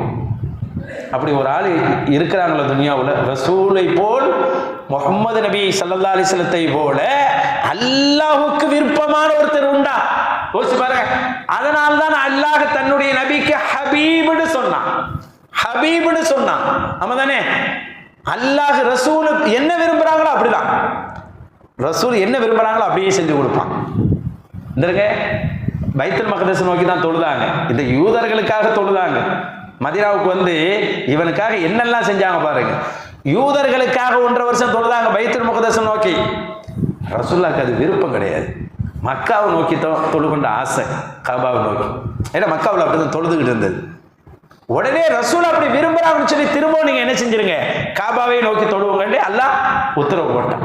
அப்படி ஒரு ஆள் இருக்கிறாங்களா துனியாவில்? ரசூலை போல் முஹம்மது நபி ஸல்லல்லாஹு அலைஹி வஸல்லத்தை போல அல்லாஹ்வுக்கு விருப்பமான ஒருத்தர் உண்டா? யோசிச்சு பாருங்க. அதனால தான் அல்லாஹ் தன்னுடைய நபிக்கு ஹபீப்னு சொன்னான். ஹபீப்னு சொன்னான். ஆமா தானே? அல்லாஹ் ரசூல் என்ன விரும்புறாங்களோ அப்படிதான், ரசூல் என்ன விரும்புறாங்களோ அப்படியே செஞ்சு கொடுப்பான். இந்த பைத்துல் மக்தஸ் நோக்கி தான் தொழுதாங்க. இந்த யூதர்களுக்காக தொழுதாங்க. மதீனாவுக்கு வந்து இவனுக்காக என்னெல்லாம் செஞ்சாங்க பாருங்க. யூதர்களுக்காக 1.5 வருஷம் தொழுதாங்க பைத்துல் மக்தஸ் நோக்கி. ரசூலுல்லாஹ்க்கு அது விருப்பம் கிடையாது. மக்காவை நோக்கி தொழுகொண்ட ஆசை காபாவை நோக்கி. ஏன்னா மக்காவில் அப்படிதான் தொழுதுகிட்டு இருந்தது. உடனே ரசூல் அப்படி விரும்புறாங்கன்னு சொல்லி திரும்ப நீங்க என்ன செஞ்சிருங்க, காபாவை நோக்கி தொழுவுங்க அல்லாஹ் உத்தரவு போட்டான்.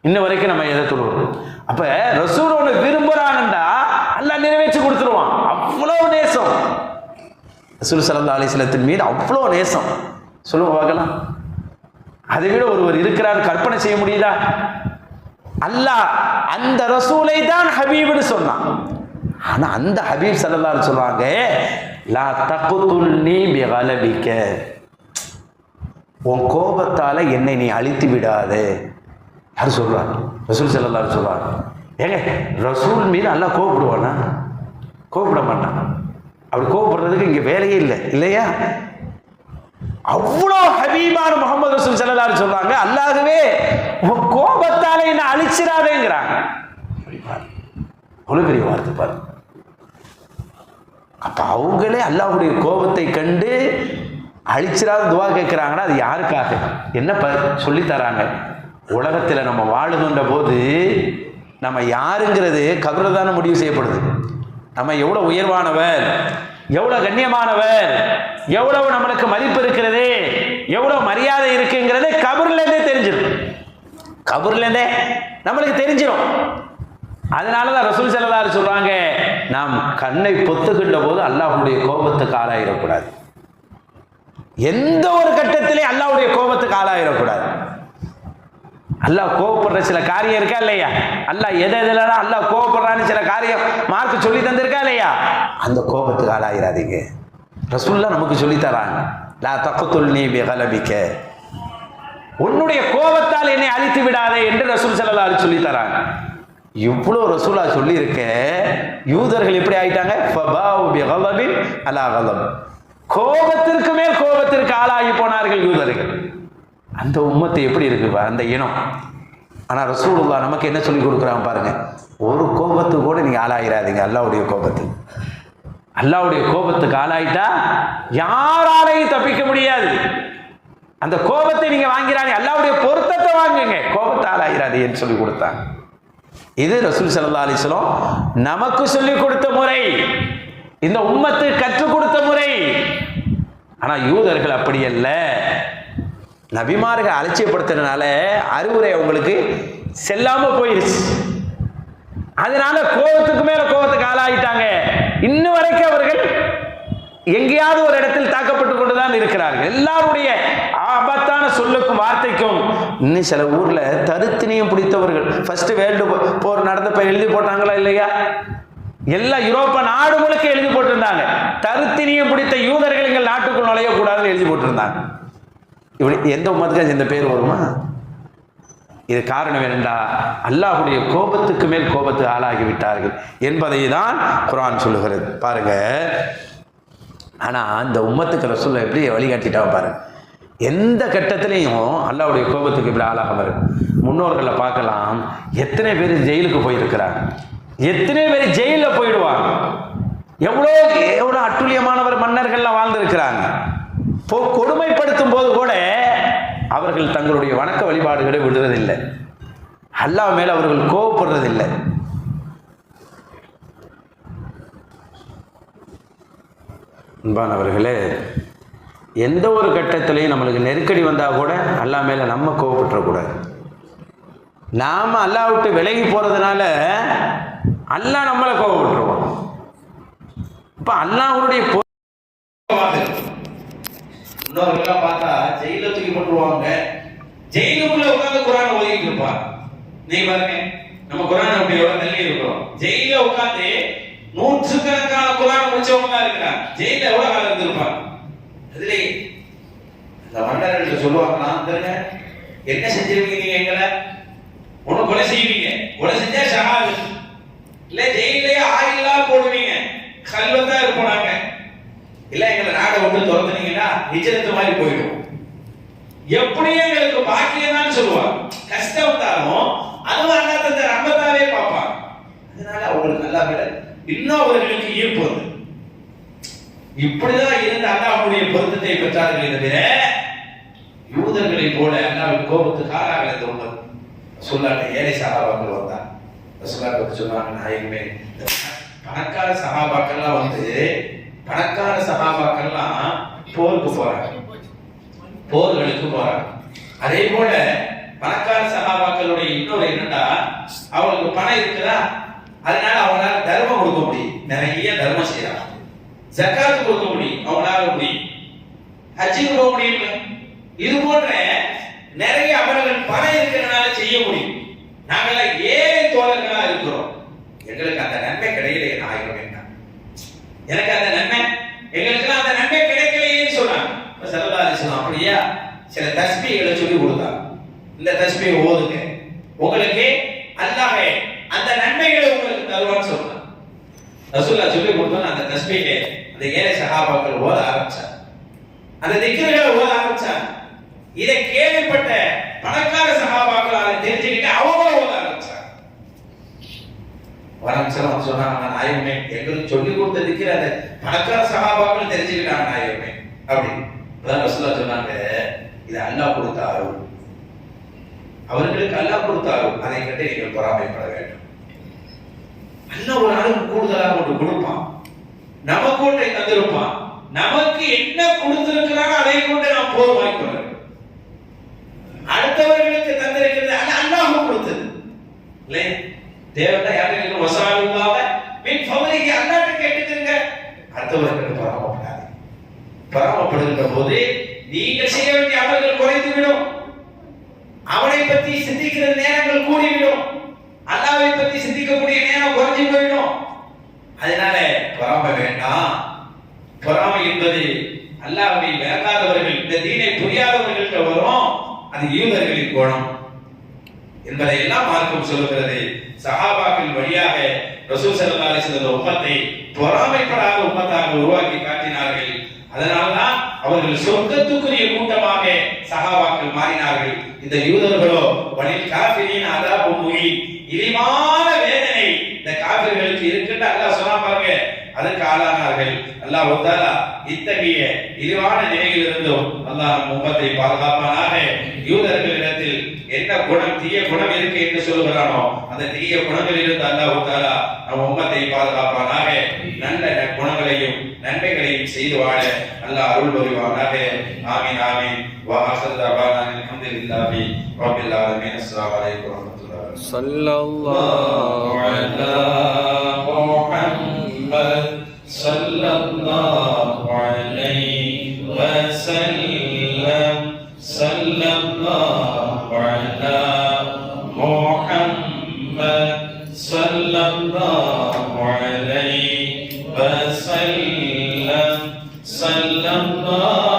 இன்ன வரைக்கும் நம்ம எதை தொழுவோம்? அப்ப ரசூல் ஒன்று விரும்புறாங்கண்டா அல்லாஹ் நிறைவேற்றி கொடுத்துருவான். அவ்வளவு நேசம் ரசூல் ஸல்லல்லாஹு அலைஹி வஸல்லத்தின் மீது, அவ்வளோ நேசம். சொல்லுங்க பார்க்கலாம். அதை விட ஒருவர் இருக்கிறார் கற்பனை செய்ய முடியுதா? அல்லாஹ் அந்த ரசூலை தான் ஹபீப்னு சொன்னான். ஆனா அந்த ஹபீப் ஸல்லல்லாஹு அலைஹி சொல்றாங்க, லா தக்துல்னி பிகலபிக, உன் கோபத்தால என்னை நீ அழித்து விடாதே. யார் சொல்றாங்க? ரசூல் ஸல்லல்லாஹு அலைஹி சொல்றாங்க. ஏங்க ரசூல் மீது அல்லாஹ் கோபப்படுவானா? கோபப்பட மாட்டான். அப்படி கோபப்படுறதுக்கு இங்க வேலையே இல்லை இல்லையா? அவ்வளோ ஹபீபான முஹம்மது ரசூல் ஸல்லல்லாஹு அலைஹி சொல்றாங்க, அல்லாஹ்வே உன் கோபத்தால என்ன அழிச்சிடாதேங்கிறாங்க. அவ்வளவு பெரிய வார்த்தை பாருங்க. அப்ப அவங்களே அல்லாஹ்வுடைய கோபத்தை கண்டு அழிச்சிடாத துவா கேட்கிறாங்கன்னா அது யாருக்காக? என்ன சொல்லி தராங்க? உலகத்தில் நம்ம வாழுகின்ற போது நம்ம யாருங்கிறது கபர்ல தானே முடிவு செய்யப்படுது. நம்ம எவ்வளவு உயர்வானவர், எவ்வளவு கண்ணியமானவர், எவ்வளவு நம்மளுக்கு மதிப்பு இருக்கிறது, எவ்வளவு மரியாதை இருக்குங்கிறது கபர்ல இருந்தே தெரிஞ்சிடும். கபர்ல இருந்தே நம்மளுக்கு தெரிஞ்சிடும். அதனாலதான் ரசூல் ஸல்லல்லாஹு அலைஹி சொல்றாங்க, நாம் கண்ணை பொத்துக்கின்ற போது அல்லாஹ்வுடைய கோபத்துக்கு ஆளாயிடக்கூடாது. எந்த ஒரு கட்டத்திலே அல்லாஹ்வுடைய கோபத்துக்கு ஆளாயிடக்கூடாது. அல்லாஹ் கோபப்படுற சில காரியம் இருக்கா இல்லையா? அல்லாஹ் எதெல்லாம் அல்லாஹ் கோபப்படுறான்னு சில காரியம் மார்க்கு சொல்லி தந்திருக்கா இல்லையா? அந்த கோபத்துக்கு ஆளாயிராதீங்க. ரசூலுல்லாஹ் நமக்கு சொல்லி தராங்க, லா தக்துல்னி பிகலபிக, உன்னுடைய கோபத்தால் என்னை அழித்து விடாதே என்று ரசூல் ஸல்லல்லாஹு அலைஹி சொல்லி தராங்க. இவ்வளோ ரசூலுல்லாஹ் சொல்லி இருக்க, யூதர்கள் எப்படி ஆயிட்டாங்க? ஃபபாஉ பிகலபின் அலா கலப், கோபத்திற்கு மேல் கோபத்திற்கு ஆளாகி போனார்கள் யூதர்கள். அந்த உம்மத்து எப்படி இருக்கு அந்த இனம். ஆனால் ரசூலுல்லாஹ் நமக்கு என்ன சொல்லி கொடுக்குறாங்க பாருங்க, ஒரு கோபத்துக்கு கூட நீங்க ஆளாயிராதீங்க. அல்லாஹ்வுடைய கோபத்துக்கு, அல்லாஹ்வுடைய கோபத்துக்கு ஆளாயிட்டா யாராலையும் தப்பிக்க முடியாது. அந்த கோபத்தை நீங்க வாங்கிறாங்க, அல்லாஹ்வுடைய பொருத்தத்தை வாங்குங்க, கோபத்தை ஆளாயிராதீங்கன்னு சொல்லி கொடுத்தாங்க. இது ரசூல் ஸல்லல்லாஹு அலைஹி வஸல்லம் நமக்கு சொல்லி கொடுத்த முறை, இந்த உம்மத்து கற்றுக் கொடுத்த முறை. ஆனா யூதர்கள் அப்படி அல்ல. நபிமார்கள் அலட்சியப்படுத்துறதுனால அறிவுரை அவங்களுக்கு செல்லாம போயிருச்சு. அதனால கோபத்துக்கு மேல கோபத்துக்கு ஆளாயிட்டாங்க. இன்னும் வரைக்கும் அவர்கள் எங்கேயாவது ஒரு இடத்தில் தாக்கப்பட்டு கொண்டுதான் இருக்கிறார்கள். எல்லாருடைய ஆபத்தான சொல்லுக்கும் வார்த்தைக்கும். இன்னும் சில ஊர்ல தருத்தினியும் பிடித்தவர்கள் ஃபர்ஸ்ட் வேர்ல்டு போர் நடந்தப்ப எழுதி போட்டாங்களா இல்லையா? எல்லா யூரோப்பா நாடு முழுக்க எழுதி போட்டிருந்தாங்க, தருத்தினியும் பிடித்த யூதர்கள் எங்கள் நாட்டுக்குள் நுழையக்கூடாதுன்னு எழுதி போட்டிருந்தாங்க. இப்படி எந்த உம்மத்துக்கு இந்த பேர் வருமா? இது காரணம் என்னென்றா அல்லாஹ்வுடைய கோபத்துக்கு மேல் கோபத்துக்கு ஆளாகிவிட்டார்கள் என்பதை தான் குர்ஆன் சொல்லுகிறது பாருங்க. ஆனா அந்த உம்மத்துக்கு ரசூலுல்லாஹ் எப்படி வழிகாட்டிட்டாங்க பாருங்க. எந்த கட்டத்திலையும் அல்லாஹ்வுடைய கோபத்துக்கு இப்படி ஆளாக வரும். முன்னோர்களை பார்க்கலாம், எத்தனை பேர் ஜெயிலுக்கு போயிருக்கிறாங்க, எத்தனை பேர் ஜெயிலில் போயிடுவாங்க. எவ்வளோ அட்டுழியமானவர் மன்னர்கள்லாம் வாழ்ந்திருக்கிறாங்க. கொடுமைப்படுத்தும் போது கூட அவர்கள் தங்களுடைய வணக்க வழிபாடுகளை விடுறதில்லை. அல்லாஹ் மேல அவர்கள் கோபப்படுறதில்லை. அன்பானவர்களே, எந்த ஒரு கட்டத்திலையும் நம்மளுக்கு நெருக்கடி வந்தால் கூட அல்லாஹ் மேலே நம்ம கோவப்பட்டுறக்கூடாது. நாம் அல்லாஹ் விட்டு விலகி போகிறதுனால அல்லாஹ் நம்மளை கோவப்பட்டுருவோம். இப்போ அல்லாஹ்வுடைய இன்னொருக்கெல்லாம் பார்த்தா ஜெயில தூக்கி போட்டுருவாங்க. ஜெயிலுக்குள்ள உட்கார்ந்து குரான் ஓதிட்டு இருப்பான். நீங்க பாருங்க, நம்ம குரான் அப்படி எவ்வளவு தள்ளி இருக்கிறோம். ஜெயில உட்கார்ந்து நூற்றுக்கணக்கான குரான் முடிச்சவங்க இருக்கிறாங்க. ஜெயில எவ்வளவு காலம் இருந்திருப்பாங்க. அதுல இந்த மன்னர்கள் சொல்லுவாங்க, என்ன செஞ்சிருக்கீங்க, நீங்க எங்களை ஒண்ணு கொலை செய்வீங்க, கொலை செஞ்சா ஷஹாது, இல்ல ஜெயிலே ஆயிலா போடுவீங்க, கல்வத்தா இருப்போம் நாங்க, இல்ல எங்களை நாடை விட்டு துரத்துனீங்கன்னா நிஜத்து மாதிரி போயிடும். எப்படியும் எங்களுக்கு பாக்கியம் தான் சொல்லுவாங்க. கஷ்டம் வந்தாலும் அதுவும் அல்லா தந்த ரம்பத்தாவே பார்ப்பாங்க. அதனால அவங்களுக்கு நல்லா விட இன்னும் அவர்களுக்கு ஈர்ப்பு வந்து இப்படிதான் இருந்து அல்லாஹ்வுடைய பொருத்தத்தை பெற்றார்கள். தவிர யூதர்களை போல அல்லாஹ்வின் கோபத்துக்கு ஆளாகல. இந்த உம்மத் சொல்லாட்ட ஏழை சஹாபாக்கள் வந்தாங்க. ரசூலுல்லாஹ் சொன்னாங்க, நாயகமே, பணக்கார சஹாபாக்கள்லாம் வந்து பணக்கார சஹாபாக்கள்லாம் போருக்கு போறாங்க, போர்களுக்கு போறாங்க. அதே போல பணக்கார சஹாபாக்களுடைய இன்னொரு என்னன்னா, அவங்களுக்கு பணம் இருக்குதா, அதனால அவங்களால தர்மம் கொடுக்க முடியும், நிறைய தர்மம் செய்யறாங்க. ஜக்காத்து கொடுக்க முடியும், அவங்களால முடியும். ஹஜ்ஜுக்கு போக முடியும். இது போன்ற நிறைய அமல்கள் பணம் இருக்கிறதுனால செய்ய முடியும். நாங்கெல்லாம் ஏழை தோழர்களா இருக்கிறோம், எங்களுக்கு அந்த நன்மை கிடைக்கலையே நாயகம் என்ன, எனக்கு அந்த நன்மை, எங்களுக்கு அந்த நன்மை கிடைக்கலையேன்னு சொன்னாங்க. ஸல்லல்லாஹு அலைஹி வஸல்லம் அப்படியா சில தஸ்பீகளை சொல்லி கொடுத்தாங்க. இந்த தஸ்பீயை ஓதுங்க, உங்களுக்கு அல்லாஹ் அந்த நன்மைகளை உங்களுக்கு தருவான்னு சொன்னாங்க. ரசூலுல்லாஹ் சொல்லி கொடுத்தோம். அந்த தஸ்பீயை அந்த ஏழை சஹாபாக்கள் ஓத ஆரம்பிச்சாங்க, அந்த திக்ருகளை ஓத ஆரம்பிச்சாங்க. இதை கேள்விப்பட்ட பணக்கார சஹாபாக்கள் அதை தெரிஞ்சுக்கிட்டு அவங்களும் ஓத ஆரம்பிச்சாங்க. வரம்சலம் சொன்னாங்க, நாயகமே, எங்களுக்கு சொல்லி கொடுத்த திக்ரு அந்த பணக்கார சஹாபாக்கள் தெரிஞ்சுக்கிட்டாங்க நாயகமே அப்படின்னு. ரசூலுல்லாஹ் சொன்னாங்க, இது அல்லாஹ் கொடுத்த அருள், அவர்களுக்கு அல்லாஹ் கொடுத்த அருள், அதை கண்டு நீங்கள் பொறாமைப்பட வேண்டும். அல்லாஹ் ஒரு ஆளுக்கு கூடுதலாக ஒன்று கொடுப்பான், நமக்கு ஒன்றை தந்திருப்பான். நமக்கு என்ன கொடுத்திருக்கிறானோ அதை கொண்டு நாம் போதுமாக்கிக் கொள்ள வேண்டும். அடுத்தவர்களுக்கு தந்திருக்கிறது அல்லாஹ் கொடுத்தது இல்லை. தேவனா யாருக்கு வசாலுல்லாஹ மின் ஃபضலிஹி, அல்லாஹ்ட்ட கேட்டுங்க. அடுத்தவர்களுக்கு பராமப்படாது. பராமப்படுகின்ற போது நீங்கள் செய்ய வேண்டிய அமல்கள் குறைந்து விடும், அவனை பற்றி சிந்திக்கிற நேரங்கள் கூடிவிடும், அல்லாஹ்வை பற்றி சிந்திக்கக்கூடிய நேரம் குறைஞ்சு போயிடும். அதனால பொறாமை வேண்டாம். பொறாமை என்பது அல்லாஹ்வை விளங்காதவர்கள், இந்த தீனை புரியாதவர்கள்ட்ட வரும். அது யூதர்களின் குணம் என்பதை எல்லாம் மார்க்கம் சொல்லுகிறது. சஹாபாக்கள் வழியாக ரசூல் ஸல்லல்லாஹு அலைஹி வஸல்லம் உம்மத்தை பொறாமைப்படாத உம்மத்தாக உருவாக்கி காட்டினார்கள். அதனால்தான் அவர்கள் சொர்க்கத்துக்குரிய கூட்டமாக சஹாபாக்கள் மாறினார்கள். இந்த யூதர்களோ வலில் காஃபிரீன் அதாபு முஹீன், இழிவான வேதனை இந்த காஃபிர்களுக்கு இருக்குன்னு அல்லாஹ் சொன்னா பாருங்க, அதற்கு ஆளானார்கள். அல்லாஹ் தஆலா இத்தகைய இழிவான நிலையிலிருந்தும் அல்லாஹ் நம் உம்மத்தை பாதுகாப்பானாக. யூதர்களிடத்தில் என்ன குணம், தீய குணம் இருக்கு என்று சொல்கிறானோ அந்த தீய குணங்களிலிருந்து அல்லாஹ் தஆலா நம் உம்மத்தை பாதுகாப்பானாக. நல்ல குணங்களையும் நன்மைகளையும் செய்து வாழ அல்லாஹ் அருள் புரிவானாக. ஆமீன் ஆமீன். வா ஆகிரு தஅவானா அல்ஹம்துலில்லாஹி ரப்பில் ஆலமீன். அஸ்ஸலாமு அலைக்கும் வரஹ்மத்துல்லாஹி ஸல்லல்லாஹு அலா முஹம்மத் ஸல்லல்லாஹு அலைஹி வஸல்லம். ஸல்லல்லாஹு அலா முஹம்மத் ஸல்லல்லாஹு அலைஹி வஸல்லம். ஸல்லல்லாஹு